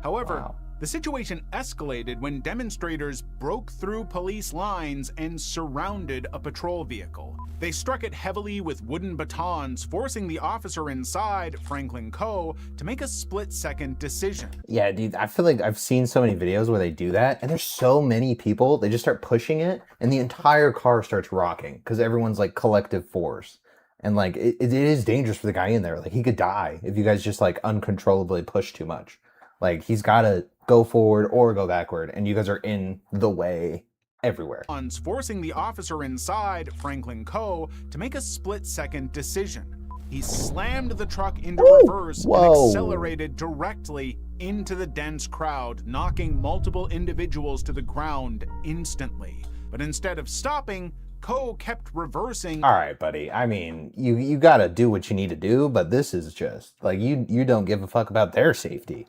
However, the situation escalated when demonstrators broke through police lines and surrounded a patrol vehicle. They struck it heavily with wooden batons, forcing the officer inside, Franklin Coe, to make a split-second decision. Yeah, dude, I feel like I've seen so many videos where they do that, and there's so many people, they just start pushing it, and the entire car starts rocking, because everyone's like collective force. And like, it is dangerous for the guy in there. Like, he could die if you guys just like uncontrollably push too much. Like, he's got to go forward or go backward, and you guys are in the way everywhere. Forcing the officer inside, Franklin Coe, to make a split-second decision. He slammed the truck into reverse and accelerated directly into the dense crowd, knocking multiple individuals to the ground instantly. But instead of stopping, Coe kept reversing. All right, buddy. I mean, you got to do what you need to do, but this is just, like, you don't give a fuck about their safety.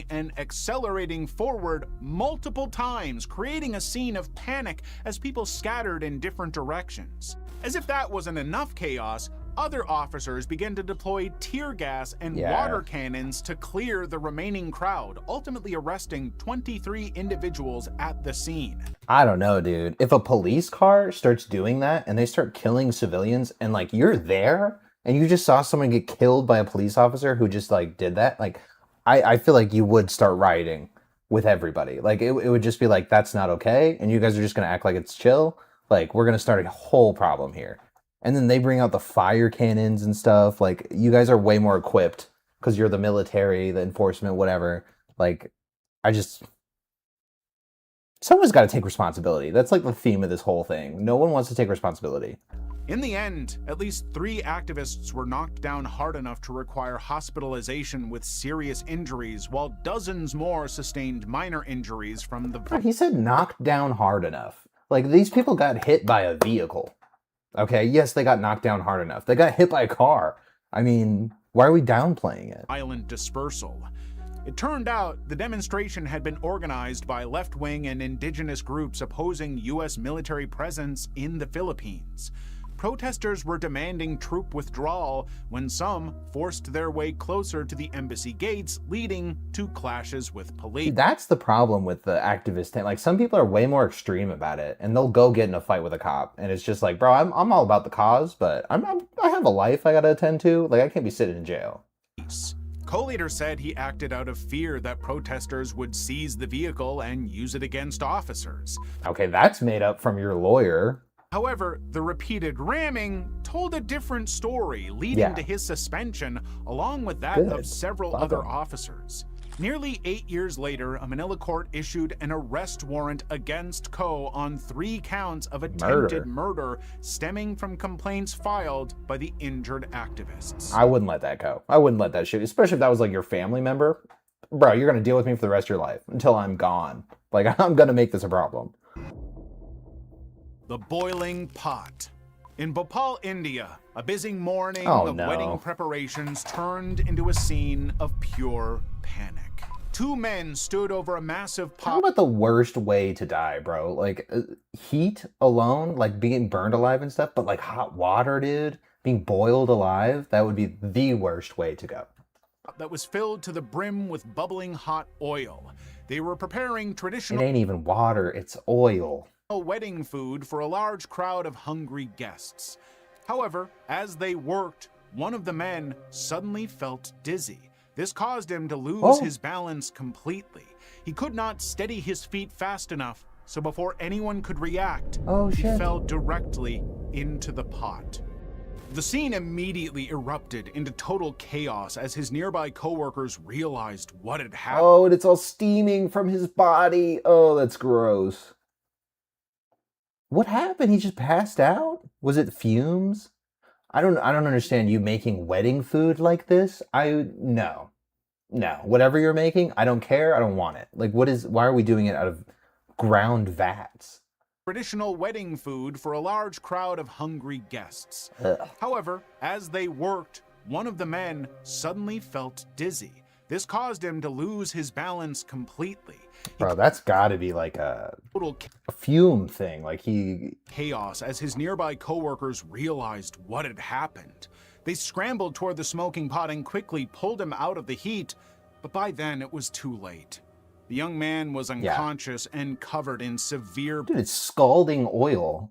And accelerating forward multiple times, creating a scene of panic as people scattered in different directions. As if that wasn't enough chaos, other officers began to deploy tear gas and water cannons to clear the remaining crowd, ultimately arresting 23 individuals at the scene. I don't know, dude. If a police car starts doing that and they start killing civilians and like you're there and you just saw someone get killed by a police officer who just like did that, like I feel like you would start rioting with everybody. Like it would just be like, that's not okay. And you guys are just going to act like it's chill. Like, we're going to start a whole problem here. And then they bring out the fire cannons and stuff. Like, you guys are way more equipped because you're the military, the enforcement, whatever. Like, someone's got to take responsibility. That's like the theme of this whole thing. No one wants to take responsibility. In the end, at least 3 activists were knocked down hard enough to require hospitalization with serious injuries, while dozens more sustained minor injuries from the... He said knocked down hard enough. Like, these people got hit by a vehicle. Okay, yes, they got knocked down hard enough. They got hit by a car. I mean, why are we downplaying it? Violent dispersal. It turned out the demonstration had been organized by left-wing and indigenous groups opposing U.S. military presence in the Philippines. Protesters were demanding troop withdrawal when some forced their way closer to the embassy gates, leading to clashes with police. That's the problem with the activist thing. Like, some people are way more extreme about it, and they'll go get in a fight with a cop, and it's just like, bro, I'm all about the cause, but I have a life I gotta attend to. Like, I can't be sitting in jail. Co-leader said he acted out of fear that protesters would seize the vehicle and use it against officers. Okay, that's made up from your lawyer. However, the repeated ramming told a different story, leading to his suspension, along with that of several other officers. Nearly 8 years later, a Manila court issued an arrest warrant against Ko on 3 counts of attempted murder stemming from complaints filed by the injured activists. I wouldn't let that go. I wouldn't let that shit, especially if that was like your family member. Bro, you're gonna deal with me for the rest of your life until I'm gone. Like, I'm gonna make this a problem. The boiling pot. In Bhopal, India, a busy morning of wedding preparations turned into a scene of pure panic. 2 men stood over a massive pot. Talk about the worst way to die, bro. Like, heat alone, like being burned alive and stuff, but like hot water, dude, being boiled alive, that would be the worst way to go. That was filled to the brim with bubbling hot oil. They were preparing traditional... It ain't even water, it's oil. ...wedding food for a large crowd of hungry guests. However, as they worked, one of the men suddenly felt dizzy. This caused him to lose his balance completely. He could not steady his feet fast enough, so before anyone could react, he fell directly into the pot. The scene immediately erupted into total chaos as his nearby coworkers realized what had happened. Oh, and it's all steaming from his body. Oh, that's gross. What happened? He just passed out? Was it fumes? I don't understand you making wedding food like this. No. Whatever you're making, I don't care. I don't want it. Like, why are we doing it out of ground vats? Traditional wedding food for a large crowd of hungry guests. Ugh. However, as they worked, one of the men suddenly felt dizzy. This caused him to lose his balance completely. Bro, that's gotta be like a fume thing. Like chaos as his nearby coworkers realized what had happened. They scrambled toward the smoking pot and quickly pulled him out of the heat, but by then it was too late. The young man was unconscious and covered in severe... Dude, it's scalding oil.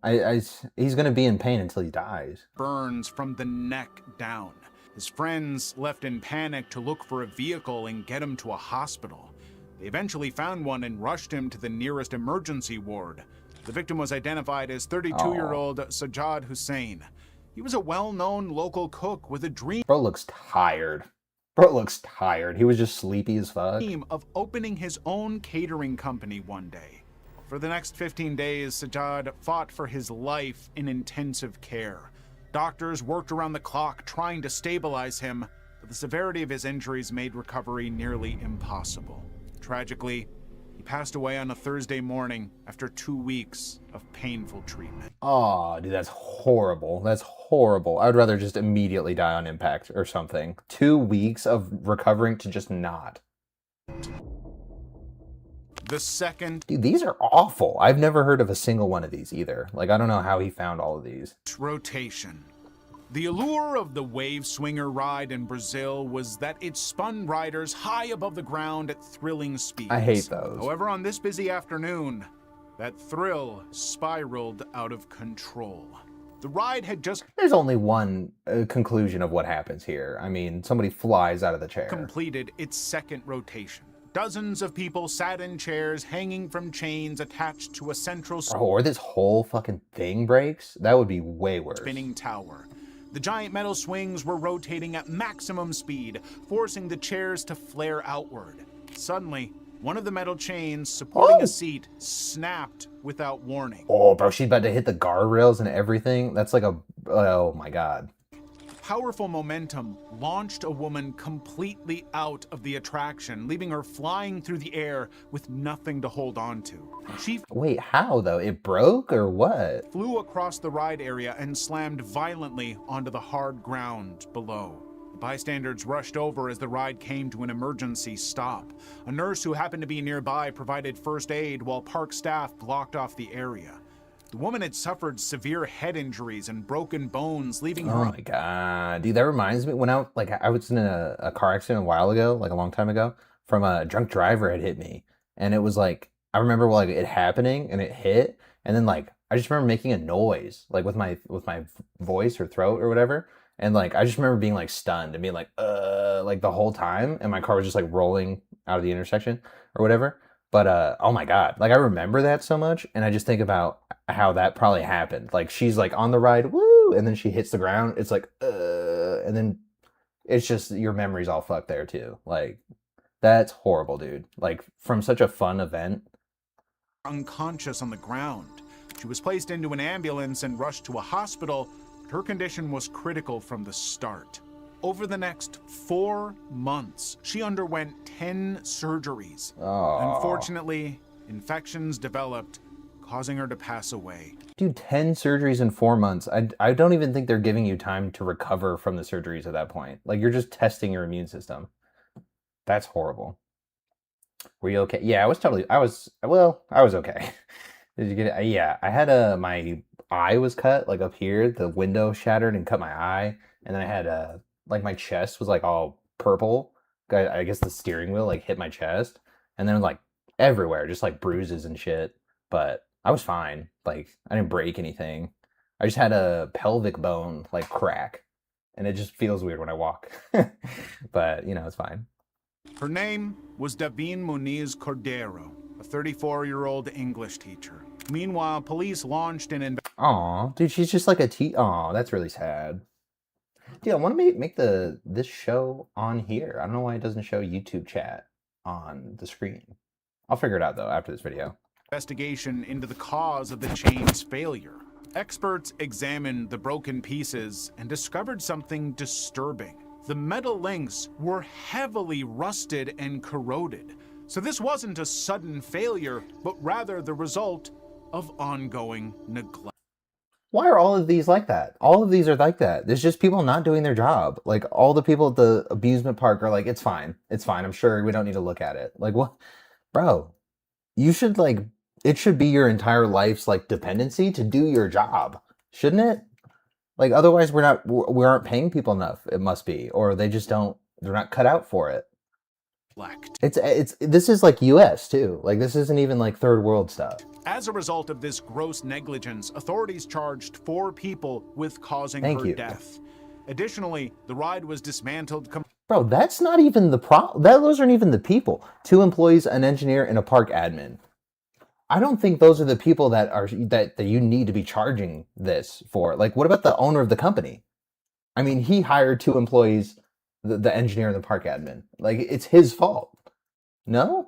He's gonna be in pain until he dies. ...burns from the neck down. His friends left in panic to look for a vehicle and get him to a hospital. They eventually found one and rushed him to the nearest emergency ward. The victim was identified as 32-year-old Sajjad Hussain. He was a well-known local cook with a dream... Bro looks tired. He was just sleepy as fuck. ...of opening his own catering company one day. For the next 15 days, Sajjad fought for his life in intensive care. Doctors worked around the clock trying to stabilize him, but the severity of his injuries made recovery nearly impossible. Tragically, he passed away on a Thursday morning after 2 weeks of painful treatment. Oh, dude, that's horrible. That's horrible. I would rather just immediately die on impact or something. 2 weeks of recovering to just not. The second... Dude, these are awful. I've never heard of a single one of these either. Like, I don't know how he found all of these. Rotation. The allure of the wave swinger ride in Brazil was that it spun riders high above the ground at thrilling speeds. I hate those. However, on this busy afternoon, that thrill spiraled out of control. The ride had just... There's only one conclusion of what happens here. I mean, somebody flies out of the chair. ...completed its second rotation. Dozens of people sat in chairs hanging from chains attached to a central... or this whole fucking thing breaks? That would be way worse. ...spinning tower. The giant metal swings were rotating at maximum speed, forcing the chairs to flare outward. Suddenly, one of the metal chains supporting a seat snapped without warning. Oh, bro, she's about to hit the guardrails and everything. That's like a... Oh, my God. Powerful momentum launched a woman completely out of the attraction, leaving her flying through the air with nothing to hold on to. She... Wait, how, though? It broke, or what? ...flew across the ride area and slammed violently onto the hard ground below. The bystanders rushed over as the ride came to an emergency stop. A nurse who happened to be nearby provided first aid while park staff blocked off the area. The woman had suffered severe head injuries and broken bones, leaving her... Oh my God. Dude, that reminds me when I was in a car accident a while ago, like a long time ago, from a drunk driver had hit me. And it was like, I remember like it happening and it hit. And then like, I just remember making a noise, like with my voice or throat or whatever. And like, I just remember being like stunned and being like the whole time. And my car was just like rolling out of the intersection or whatever. But, oh my God, like I remember that so much. And I just think about how that probably happened. Like she's like on the ride, woo, and then she hits the ground. It's like, and then it's just, your memory's all fucked there too. Like, That's horrible, dude. Like, from such a fun event. Unconscious on the ground. She was placed into an ambulance and rushed to a hospital, but her condition was critical from the start. Over the next 4 months, she underwent 10 surgeries. Oh. Unfortunately, infections developed, causing her to pass away. Dude, 10 surgeries in 4 months. I don't even think they're giving you time to recover from the surgeries at that point. Like, you're just testing your immune system. That's horrible. Were you okay? Yeah, I was okay. Did you get it? Yeah, I had my eye was cut, like up here, the window shattered and cut my eye. And then I had like my chest was like all purple. I guess the steering wheel like hit my chest. And then like everywhere, just like bruises and shit. But I was fine. Like, I didn't break anything. I just had a pelvic bone like crack. And it just feels weird when I walk. But, you know, it's fine. Her name was Davin Muniz Cordero, a 34-year-old English teacher. Meanwhile, police launched an investigation. Aw, dude, she's just like aw, that's really sad. Dude, I want to make this show on here. I don't know why it doesn't show YouTube chat on the screen. I'll figure it out, though, after this video. Investigation into the cause of the chain's failure. Experts examined the broken pieces and discovered something disturbing. The metal links were heavily rusted and corroded. So this wasn't a sudden failure, but rather the result of ongoing neglect. Why are all of these like that? All of these are like that. There's just people not doing their job. Like, all the people at the amusement park are like, it's fine. It's fine. I'm sure we don't need to look at it. Like, what? Bro, you should, like, it should be your entire life's, like, dependency to do your job. Shouldn't it? Like, otherwise we aren't paying people enough, it must be. Or they just they're not cut out for it. This is like US too. Like, this isn't even like third world stuff. As a result of this gross negligence, authorities charged 4 people with causing her death. Additionally, the ride was dismantled. Bro, that's not even the problem. Those aren't even the people. 2 employees, an engineer, and a park admin. I don't think those are the people that you need to be charging this for. Like, what about the owner of the company? I mean, he hired 2 employees, the engineer and the park admin. Like, it's his fault. No?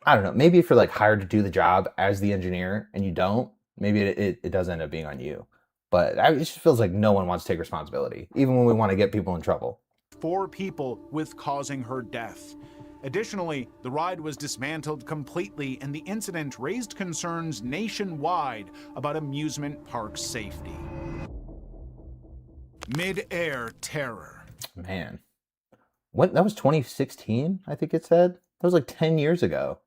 I don't know. Maybe if you're like hired to do the job as the engineer and you don't, maybe it does end up being on you. But it just feels like no one wants to take responsibility, even when we want to get people in trouble. 4 people with causing her death. Additionally, the ride was dismantled completely, and the incident raised concerns nationwide about amusement park safety. Mid-air terror. Man. What? That was 2016, I think it said? That was like 10 years ago.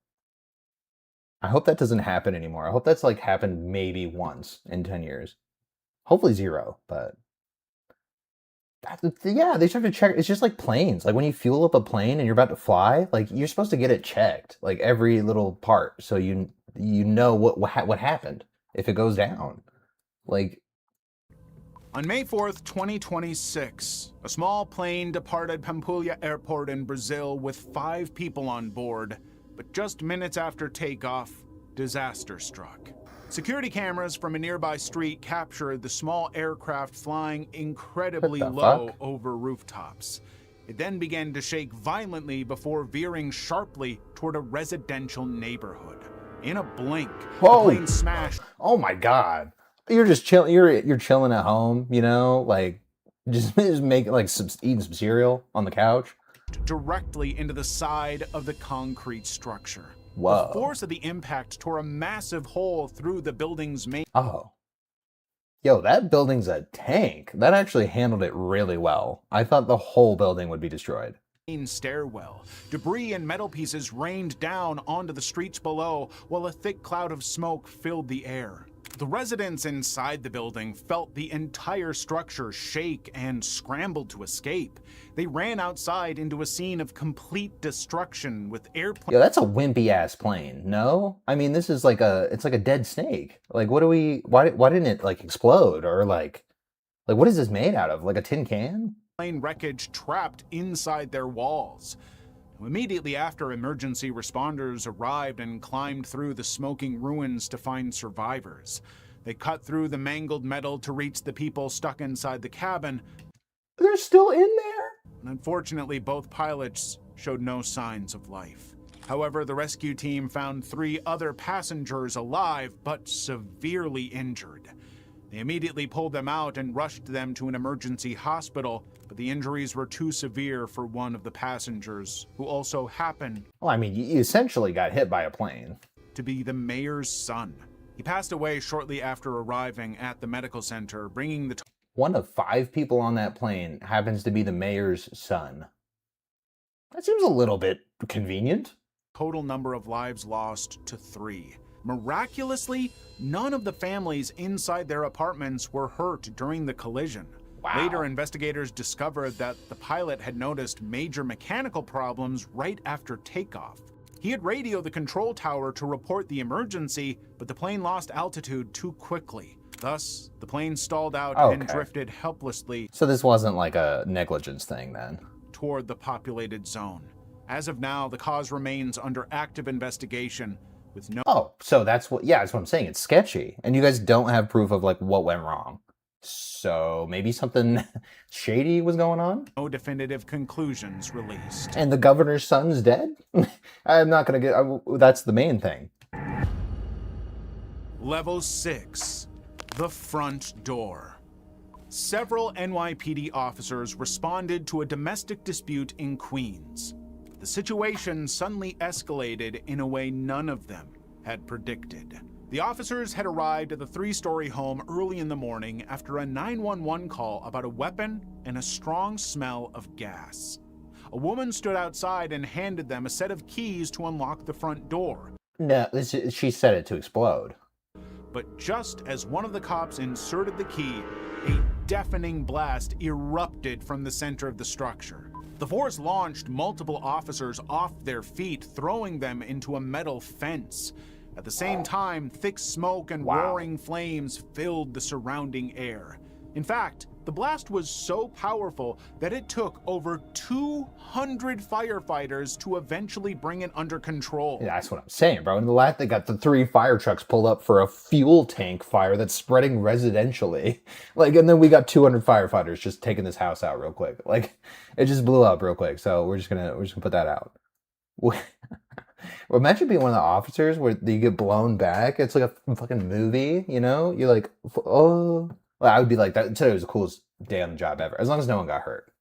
I hope that doesn't happen anymore. I hope that's like happened maybe once in 10 years. Hopefully 0, but... Yeah, they start to check. It's just like planes. Like, when you fuel up a plane and you're about to fly, like, you're supposed to get it checked, like every little part, so you know what happened if it goes down. Like, on May 4th, 2026, a small plane departed Pampulha Airport in Brazil with 5 people on board, but just minutes after takeoff, disaster struck. Security cameras from a nearby street captured the small aircraft flying incredibly low over rooftops. It then began to shake violently before veering sharply toward a residential neighborhood. In a blink, the plane smashed. Oh my God. You're just chilling. You're chilling at home, you know, like just making like eating some cereal on the couch. Directly into the side of the concrete structure. Whoa. The force of the impact tore a massive hole through the building's main... Oh. Yo, that building's a tank. That actually handled it really well. I thought the whole building would be destroyed. Stairwell. Debris and metal pieces rained down onto the streets below, while a thick cloud of smoke filled the air. The residents inside the building felt the entire structure shake and scrambled to escape. They ran outside into a scene of complete destruction with airplanes. Yo, that's a wimpy ass plane. No? I mean, this is like it's like a dead snake. Like, why didn't it like explode, or like what is this made out of? Like a tin can? Plane wreckage trapped inside their walls. Immediately after, emergency responders arrived and climbed through the smoking ruins to find survivors. They cut through the mangled metal to reach the people stuck inside the cabin. They're still in there? Unfortunately, both pilots showed no signs of life. However, the rescue team found 3 other passengers alive but severely injured. They immediately pulled them out and rushed them to an emergency hospital, but the injuries were too severe for one of the passengers, who also happened Well, I mean, you essentially got hit by a plane. to be the mayor's son. He passed away shortly after arriving at the medical center, bringing the One of 5 people on that plane happens to be the mayor's son. That seems a little bit convenient. total number of lives lost to 3. Miraculously, none of the families inside their apartments were hurt during the collision. Wow. Later, investigators discovered that the pilot had noticed major mechanical problems right after takeoff. He had radioed the control tower to report the emergency, but the plane lost altitude too quickly. Thus, the plane stalled out and drifted helplessly So this wasn't like a negligence thing then. toward the populated zone. As of now, the cause remains under active investigation with no Oh, so that's what I'm saying. It's sketchy. And you guys don't have proof of like what went wrong. So maybe something shady was going on? definitive conclusions released. And the governor's son's dead? I'm not going to get... that's the main thing. Level 6, the front door. Several NYPD officers responded to a domestic dispute in Queens. The situation suddenly escalated in a way none of them had predicted. The officers had arrived at the 3-story home early in the morning after a 911 call about a weapon and a strong smell of gas. A woman stood outside and handed them a set of keys to unlock the front door. No, she set it to explode. But just as one of the cops inserted the key, a deafening blast erupted from the center of the structure. The force launched multiple officers off their feet, throwing them into a metal fence. At the same time, thick smoke and roaring flames filled the surrounding air. In fact, the blast was so powerful that it took over 200 firefighters to eventually bring it under control. Yeah, that's what I'm saying, bro. In the last, they got the 3 fire trucks pulled up for a fuel tank fire that's spreading residentially. Like, and then we got 200 firefighters just taking this house out real quick. Like, it just blew up real quick. So we're just gonna put that out. Well, imagine being one of the officers where you get blown back. It's like a fucking movie, you know? You're like, oh. Well, I would be like, that today was the coolest day on the job ever, as long as no one got hurt.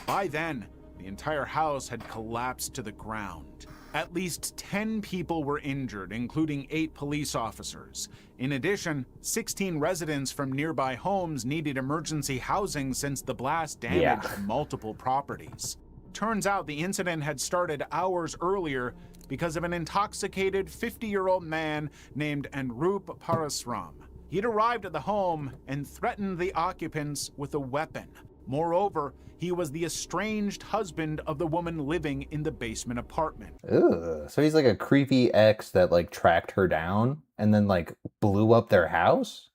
By then, the entire house had collapsed to the ground. At least 10 people were injured, including 8 police officers. In addition, 16 residents from nearby homes needed emergency housing since the blast damaged multiple properties. Turns out the incident had started hours earlier because of an intoxicated 50-year-old man named Anrup Parasram. He'd arrived at the home and threatened the occupants with a weapon. Moreover, he was the estranged husband of the woman living in the basement apartment. Ugh. So he's like a creepy ex that like tracked her down and then like blew up their house?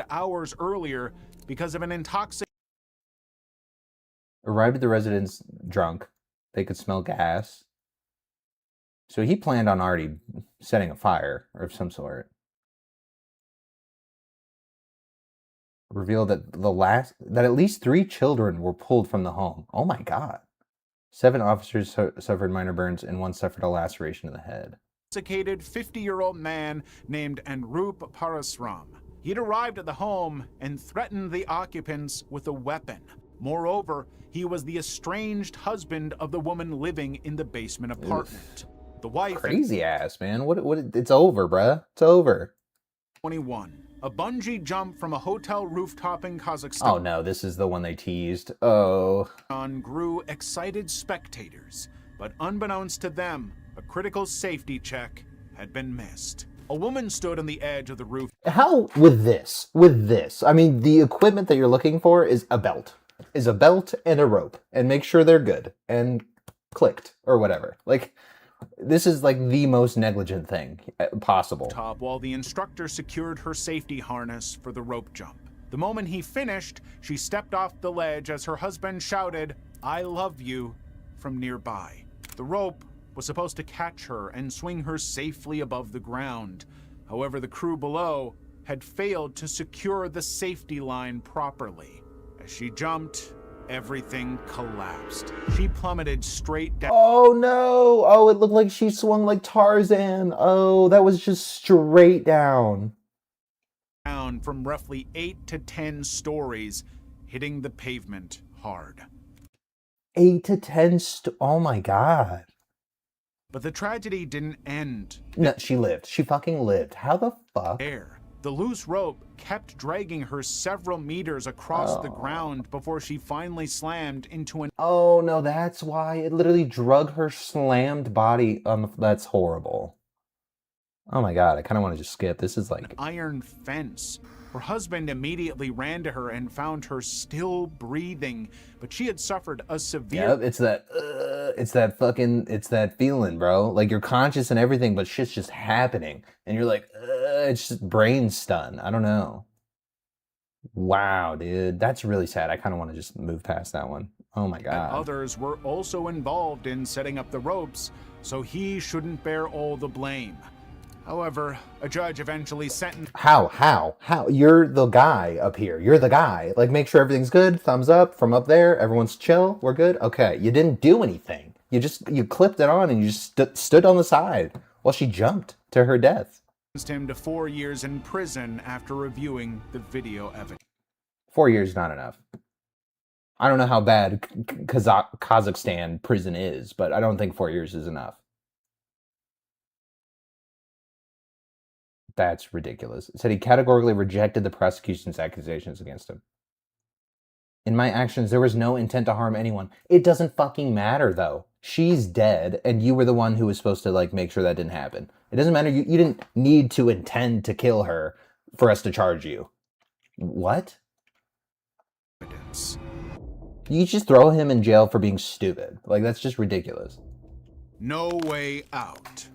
Hours earlier because of an intoxicated... Arrived at the residence drunk. They could smell gas. So he planned on already setting a fire of some sort. Revealed that at least 3 children were pulled from the home. Oh my god. 7 officers suffered minor burns and 1 suffered a laceration to the head. Intoxicated 50-year-old man named Anrup Parasram. He'd arrived at the home and threatened the occupants with a weapon. Moreover, he was the estranged husband of the woman living in the basement apartment. Oof. The wife... Crazy ass, man. What? It's over, bruh. It's over. 21. A bungee jump from a hotel rooftop in Kazakhstan. Oh no, this is the one they teased. Oh. Grew excited spectators, but unbeknownst to them, a critical safety check had been missed. A woman stood on the edge of the roof. How with this? With this? I mean, the equipment that you're looking for is a belt. Is a belt and a rope. And make sure they're good and clicked or whatever. Like, this is like the most negligent thing possible. Top while the instructor secured her safety harness for the rope jump. The moment he finished, she stepped off the ledge as her husband shouted, "I love you," from nearby. The rope was supposed to catch her and swing her safely above the ground. However, the crew below had failed to secure the safety line properly. As she jumped, everything collapsed. She plummeted straight down. Oh no! Oh, it looked like she swung like Tarzan. Oh, that was just straight down. From roughly 8 to 10 stories, hitting the pavement hard. 8 to 10 oh my god. But the tragedy didn't end. No, she lived. She fucking lived. How the fuck? There. The loose rope kept dragging her several meters across the ground before she finally slammed into an... Oh no, that's why. It literally drug her slammed body on the... That's horrible. Oh my god, I kind of want to just skip. This is like... iron fence. Her husband immediately ran to her and found her still breathing, but she had suffered a severe... Yep, it's that feeling, bro. Like, you're conscious and everything, but shit's just happening. And you're like, it's just brain stun. I don't know. Wow, dude. That's really sad. I kind of want to just move past that one. Oh my god. Others were also involved in setting up the ropes, so he shouldn't bear all the blame. However, a judge eventually sentenced... How? You're the guy up here. You're the guy. Like, make sure everything's good. Thumbs up from up there. Everyone's chill. We're good. Okay. You didn't do anything. You clipped it on and you just stood on the side while she jumped to her death. Him to 4 years in prison after reviewing the video evidence. 4 years is not enough. I don't know how bad Kazakhstan prison is, but I don't think 4 years is enough. That's ridiculous. It said he categorically rejected the prosecution's accusations against him. In my actions, there was no intent to harm anyone. It doesn't fucking matter, though. She's dead, and you were the one who was supposed to, like, make sure that didn't happen. It doesn't matter. You didn't need to intend to kill her for us to charge you. What? You just throw him in jail for being stupid. Like, that's just ridiculous. No way out.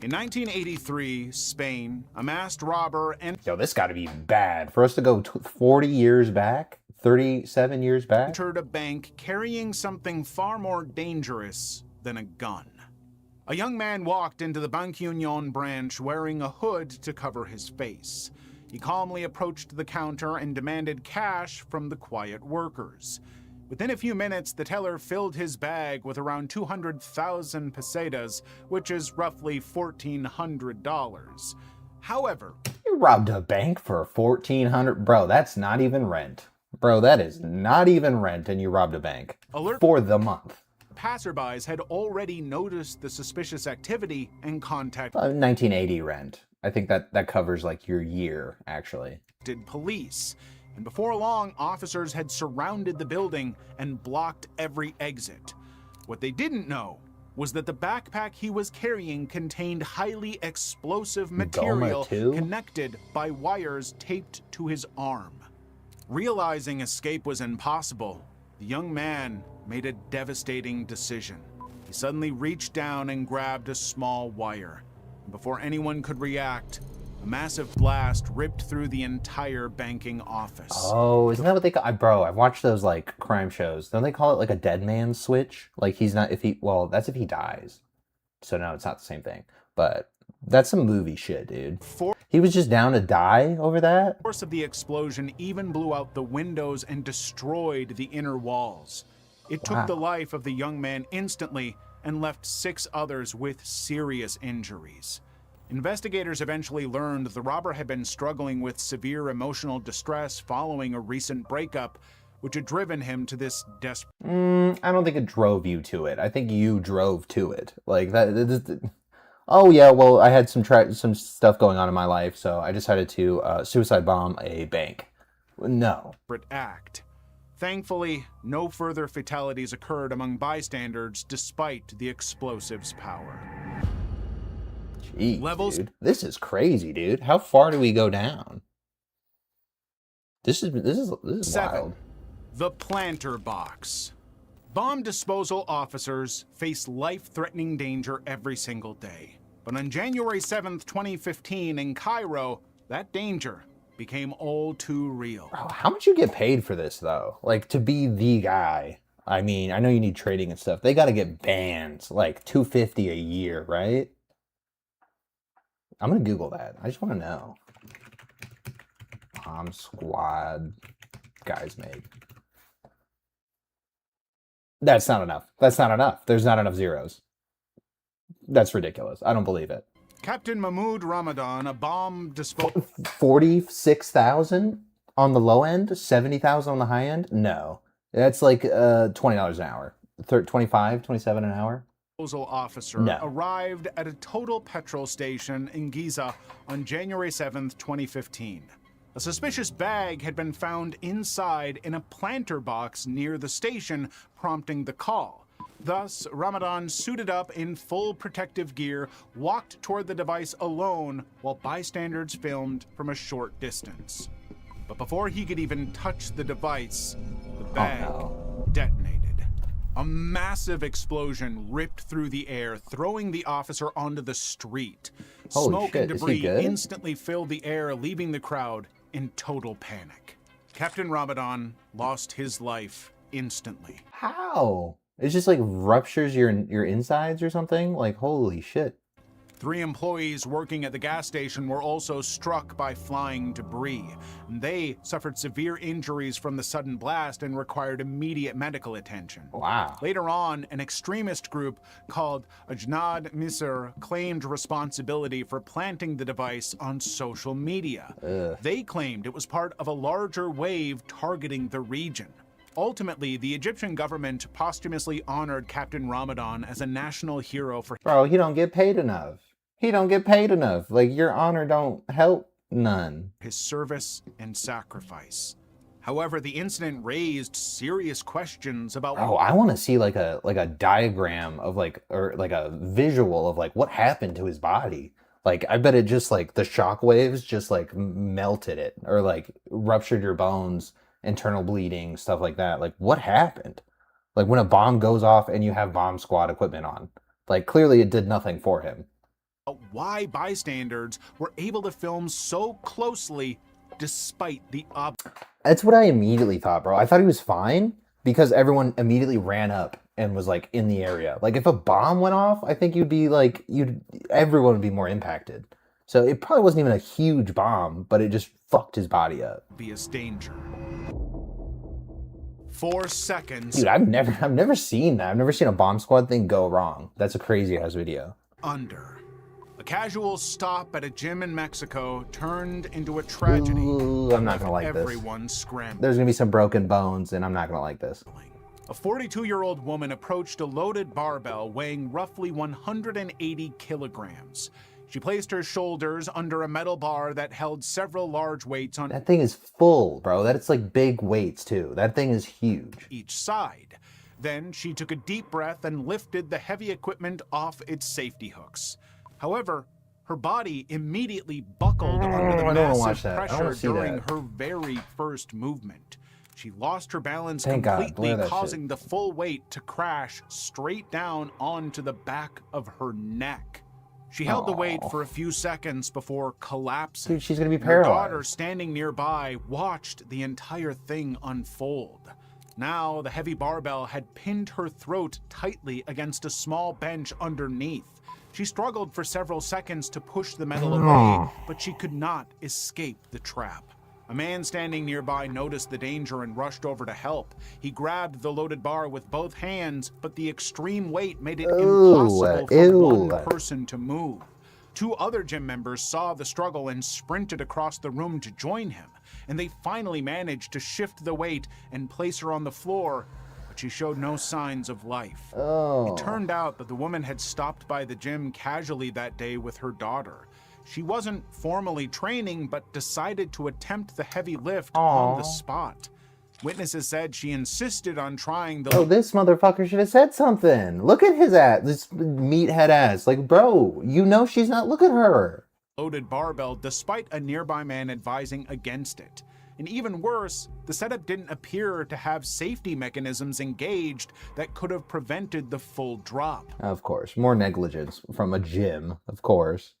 In 1983, Spain, a masked robber and... Yo, this gotta be bad. For us to go 40 years back, 37 years back? Entered a bank carrying something far more dangerous than a gun. A young man walked into the Bank Union branch wearing a hood to cover his face. He calmly approached the counter and demanded cash from the quiet workers. Within a few minutes, the teller filled his bag with around 200,000 pesetas, which is roughly $1,400. However... You robbed a bank for $1,400? Bro, that's not even rent. Bro, that is not even rent, and you robbed a bank. Alert for the month. Passerbys had already noticed the suspicious activity and contacted 1980 rent. I think that covers, like, your year, actually. Police. And before long, officers had surrounded the building and blocked every exit. What they didn't know was that the backpack he was carrying contained highly explosive material connected by wires taped to his arm. Realizing escape was impossible, the young man made a devastating decision. He suddenly reached down and grabbed a small wire. Before anyone could react, a massive blast ripped through the entire banking office. Oh, isn't that what they call... Bro, I've watched those, like, crime shows. Don't they call it, like, a dead man's switch? Like, he's not... Well, that's if he dies. So, no, it's not the same thing. But that's some movie shit, dude. He was just down to die over that? The force of the explosion even blew out the windows and destroyed the inner walls. It took the life of the young man instantly and left 6 others with serious injuries. Investigators eventually learned the robber had been struggling with severe emotional distress following a recent breakup, which had driven him to this desperate... I don't think it drove you to it. I think you drove to it. Like, that... Oh, yeah, well, I had some stuff going on in my life, so I decided to suicide bomb a bank. No. Act. Thankfully, no further fatalities occurred among bystanders despite the explosive's power. Jeez, dude. This is crazy, dude. How far do we go down? This is 7. Wild. The planter box. Bomb disposal officers face life-threatening danger every single day. But on January 7th, 2015 in Cairo, that danger became all too real. Bro, how much you get paid for this, though? Like, to be the guy. I mean, I know you need trading and stuff. They got to get banned, like $250 a year, right? I'm going to Google that. I just want to know. Bomb squad guys make. That's not enough. That's not enough. There's not enough zeros. That's ridiculous. I don't believe it. Captain Mahmoud Ramadan, a bomb disposal 46,000 on the low end, 70,000 on the high end? No. That's like $20 an hour. 25, 27 an hour? officer No. arrived at a Total petrol station in Giza on January 7th, 2015. A suspicious bag had been found inside in a planter box near the station, prompting the call. Thus, Ramadan suited up in full protective gear, walked toward the device alone while bystanders filmed from a short distance. But before he could even touch the device, the bag detonated. A massive explosion ripped through the air, throwing the officer onto the street. Holy Smoke shit, and is he debris good? instantly filled the air, leaving the crowd in total panic. Captain Ramadan lost his life instantly. How? It just like ruptures your insides or something? Like, holy shit. 3 employees working at the gas station were also struck by flying debris. They suffered severe injuries from the sudden blast and required immediate medical attention. Wow. Later on, an extremist group called Ajnad Misr claimed responsibility for planting the device on social media. They claimed it was part of a larger wave targeting the region. Ultimately, the Egyptian government posthumously honored Captain Ramadan as a national hero for Bro, he don't get paid enough. He don't get paid enough. Like, your honor don't help none. his service and sacrifice. However, the incident raised serious questions about Oh, I want to see like a diagram of like, or like a visual of like what happened to his body. Like, I bet it just like the shock waves just like melted it or like ruptured your bones, internal bleeding, stuff like that. Like, what happened? Like when a bomb goes off and you have bomb squad equipment on, like clearly it did nothing for him. why bystanders were able to film so closely despite the That's what I immediately thought, bro. I thought he was fine because everyone immediately ran up and was like in the area. Like if a bomb went off, I think you'd be like, everyone would be more impacted. So it probably wasn't even a huge bomb, but it just fucked his body up. obvious danger. 4 seconds Dude, I've never seen that. I've never seen a bomb squad thing go wrong. That's a crazy ass video. under. A casual stop at a gym in Mexico turned into a tragedy. Ooh, I'm not gonna like this. Everyone scrambled. There's gonna be some broken bones, and I'm not gonna like this. A 42-year-old woman approached a loaded barbell weighing roughly 180 kilograms. She placed her shoulders under a metal bar that held several large weights on That thing is full, bro. That's like big weights too. That thing is huge. each side. Then she took a deep breath and lifted the heavy equipment off its safety hooks. However, her body immediately buckled under the I don't wanna watch massive that. I don't pressure wanna see during that. her very first movement. She lost her balance Thank God, completely, blur that causing the full weight to crash straight down onto the back of her neck. She held the weight Aw. for a few seconds before collapsing. Dude, she's gonna be Her daughter, paralyzed. standing nearby, watched the entire thing unfold. Now, the heavy barbell had pinned her throat tightly against a small bench underneath. She struggled for several seconds to push the metal away, but she could not escape the trap. A man standing nearby noticed the danger and rushed over to help. He grabbed the loaded bar with both hands, but the extreme weight made it impossible for one person to move. 2 other gym members saw the struggle and sprinted across the room to join him, and they finally managed to shift the weight and place her on the floor, but she showed no signs of life. Oh. It turned out that the woman had stopped by the gym casually that day with her daughter. She wasn't formally training, but decided to attempt the heavy lift on the spot. Witnesses said she insisted on trying the Oh, this motherfucker should have said something. Look at his ass, this meathead ass. Like, bro, you know she's not. Look at her. loaded barbell despite a nearby man advising against it. And even worse, the setup didn't appear to have safety mechanisms engaged that could have prevented the full drop. Of course, more negligence from a gym, of course.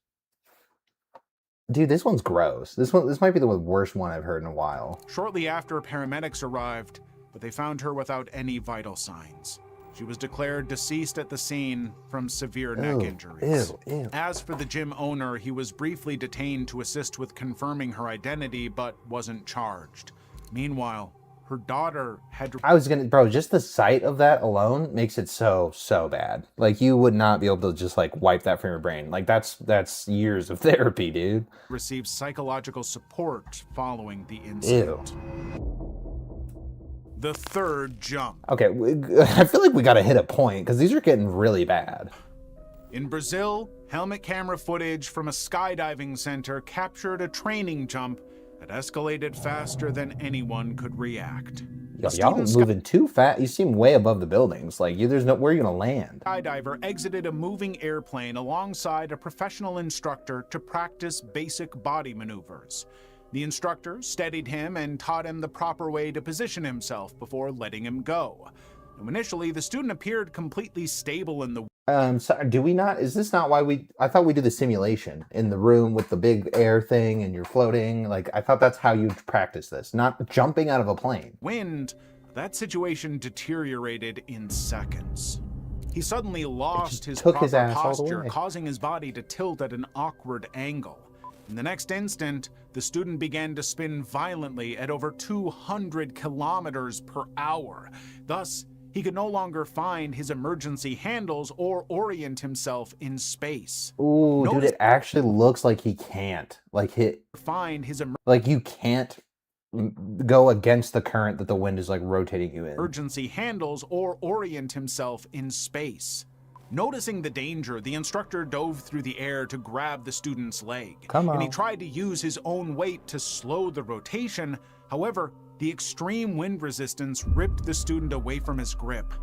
Dude, this one's gross. This might be the worst one I've heard in a while. Shortly after, paramedics arrived, but they found her without any vital signs. She was declared deceased at the scene from severe neck injuries. Ew. As for the gym owner, he was briefly detained to assist with confirming her identity, but wasn't charged. Meanwhile, her her daughter had I was gonna, bro, just the sight of that alone makes it so bad. Like, you would not be able to just like wipe that from your brain. Like, that's years of therapy, dude. received psychological support following the incident. The third jump. Okay, I feel like we gotta hit a point because these are getting really bad. In Brazil, helmet camera footage from a skydiving center captured a training jump that escalated faster than anyone could react. Yo, y'all moving too fast. You seem way above the buildings. Like, there's no, where are you gonna land? Skydiver exited a moving airplane alongside a professional instructor to practice basic body maneuvers. The instructor steadied him and taught him the proper way to position himself before letting him go. Now, initially, the student appeared completely stable in the So do we not, is this not why I thought we do the simulation in the room with the big air thing and you're floating? Like, I thought that's how you practice this, not jumping out of a plane. wind. That situation deteriorated in seconds. He suddenly lost his took proper his ass all the posture, way. causing his body to tilt at an awkward angle. In the next instant, the student began to spin violently at over 200 kilometers per hour. Thus, he could no longer find his emergency handles or orient himself in space. Ooh, dude, it actually looks like he can't. Like, like you can't go against the current that the wind is like rotating you in. Emergency handles or orient himself in space. Noticing the danger, the instructor dove through the air to grab the student's leg. Come on. And he tried to use his own weight to slow the rotation. However, the extreme wind resistance ripped the student away from his grip.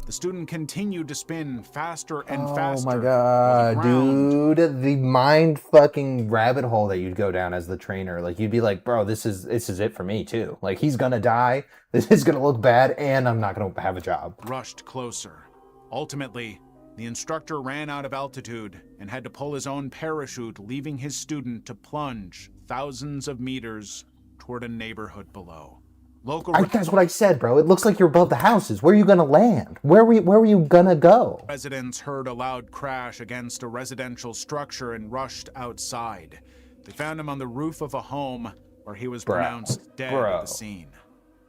The student continued to spin faster and faster. Oh my god, dude. The mind fucking rabbit hole that you'd go down as the trainer. Like, you'd be like, bro, this is it for me too. Like, he's gonna die, this is gonna look bad, and I'm not gonna have a job. Rushed closer. Ultimately, the instructor ran out of altitude and had to pull his own parachute, leaving his student to plunge thousands of meters toward a neighborhood below. That's what I said, bro. It looks like you're above the houses. Where are you gonna land? Where were you gonna go? Residents heard a loud crash against a residential structure and rushed outside. They found him on the roof of a home where he was pronounced dead at the scene.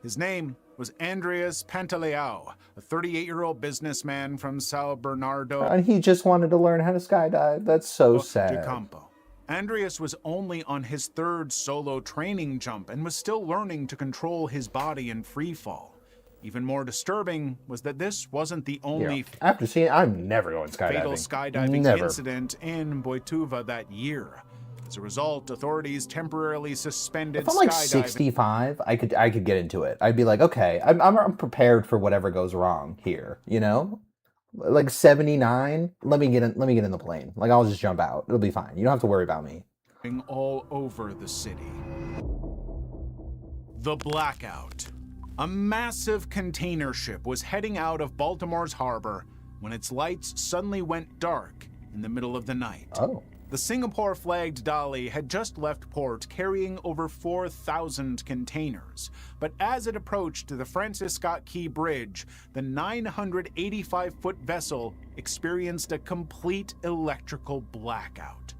His name was Andreas Pantaleão, a 38-year-old businessman from São Bernardo. And he just wanted to learn how to skydive. That's so sad. Andreas was only on his third solo training jump and was still learning to control his body in free fall. Even more disturbing was that this wasn't the only after seeing, I'm never going skydiving. Fatal skydiving incident in Boituva that year. As a result, authorities temporarily suspended skydiving. If I'm like 65, I could get into it. I'd be like, okay, I'm prepared for whatever goes wrong here, you know? Like 79, let me get in the plane. Like, I'll just jump out. It'll be fine. You don't have to worry about me. All over the city. The blackout. A massive container ship was heading out of Baltimore's harbor when its lights suddenly went dark in the middle of the night. Oh. The Singapore-flagged Dali had just left port carrying over 4,000 containers. But as it approached the Francis Scott Key Bridge, the 985-foot vessel experienced a complete electrical blackout.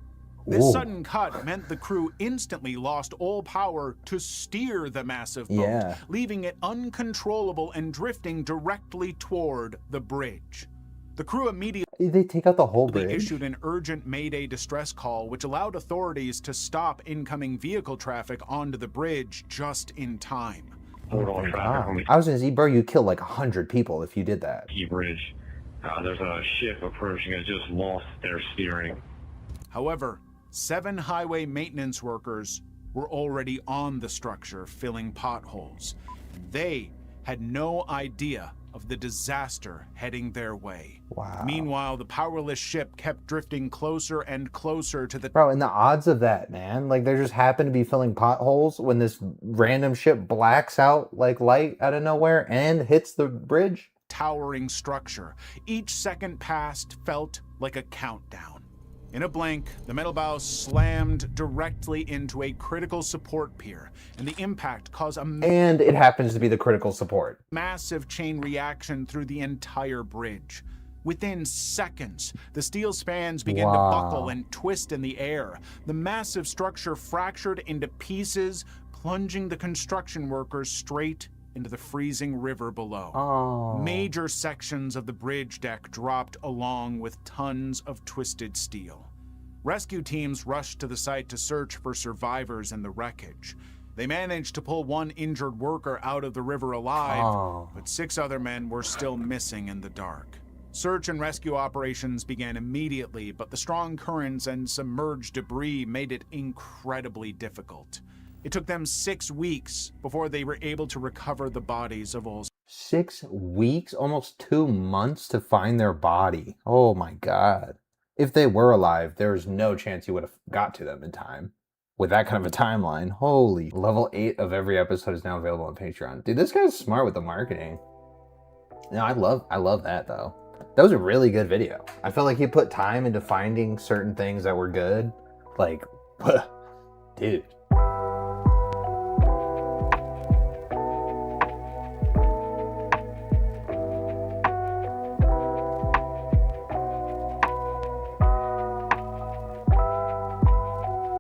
This sudden cut meant the crew instantly lost all power to steer the massive boat, leaving it uncontrollable and drifting directly toward the bridge. The crew immediately They take out the whole bridge. Issued an urgent Mayday distress call, which allowed authorities to stop incoming vehicle traffic onto the bridge just in time. Hold on, I was gonna say, bro, you killed like 100 people if you did that. Key Bridge. There's a ship approaching. It just lost their steering. However, 7 highway maintenance workers were already on the structure filling potholes. They had no idea of the disaster heading their way. Wow. Meanwhile, the powerless ship kept drifting closer and closer to the... Bro, and the odds of that, man. Like, they just happen to be filling potholes when this random ship blacks out like light out of nowhere and hits the bridge. Towering structure. Each second passed felt like a countdown. In a blink, the metal bow slammed directly into a critical support pier, and the impact caused and it happens to be the critical support. Massive chain reaction through the entire bridge. Within seconds, the steel spans began to buckle and twist in the air. The massive structure fractured into pieces, plunging the construction workers straight into the freezing river below. Oh. Major sections of the bridge deck dropped along with tons of twisted steel. Rescue teams rushed to the site to search for survivors in the wreckage. They managed to pull one injured worker out of the river alive, but 6 other men were still missing in the dark. Search and rescue operations began immediately, but the strong currents and submerged debris made it incredibly difficult. It took them 6 weeks before they were able to recover the bodies of all. 6 weeks? Almost 2 months to find their body. Oh my God. If they were alive, there's no chance you would have got to them in time. With that kind of a timeline, holy. Level 8 of every episode is now available on Patreon. Dude, this guy's smart with the marketing. No, I love that though. That was a really good video. I felt like he put time into finding certain things that were good. Like, dude.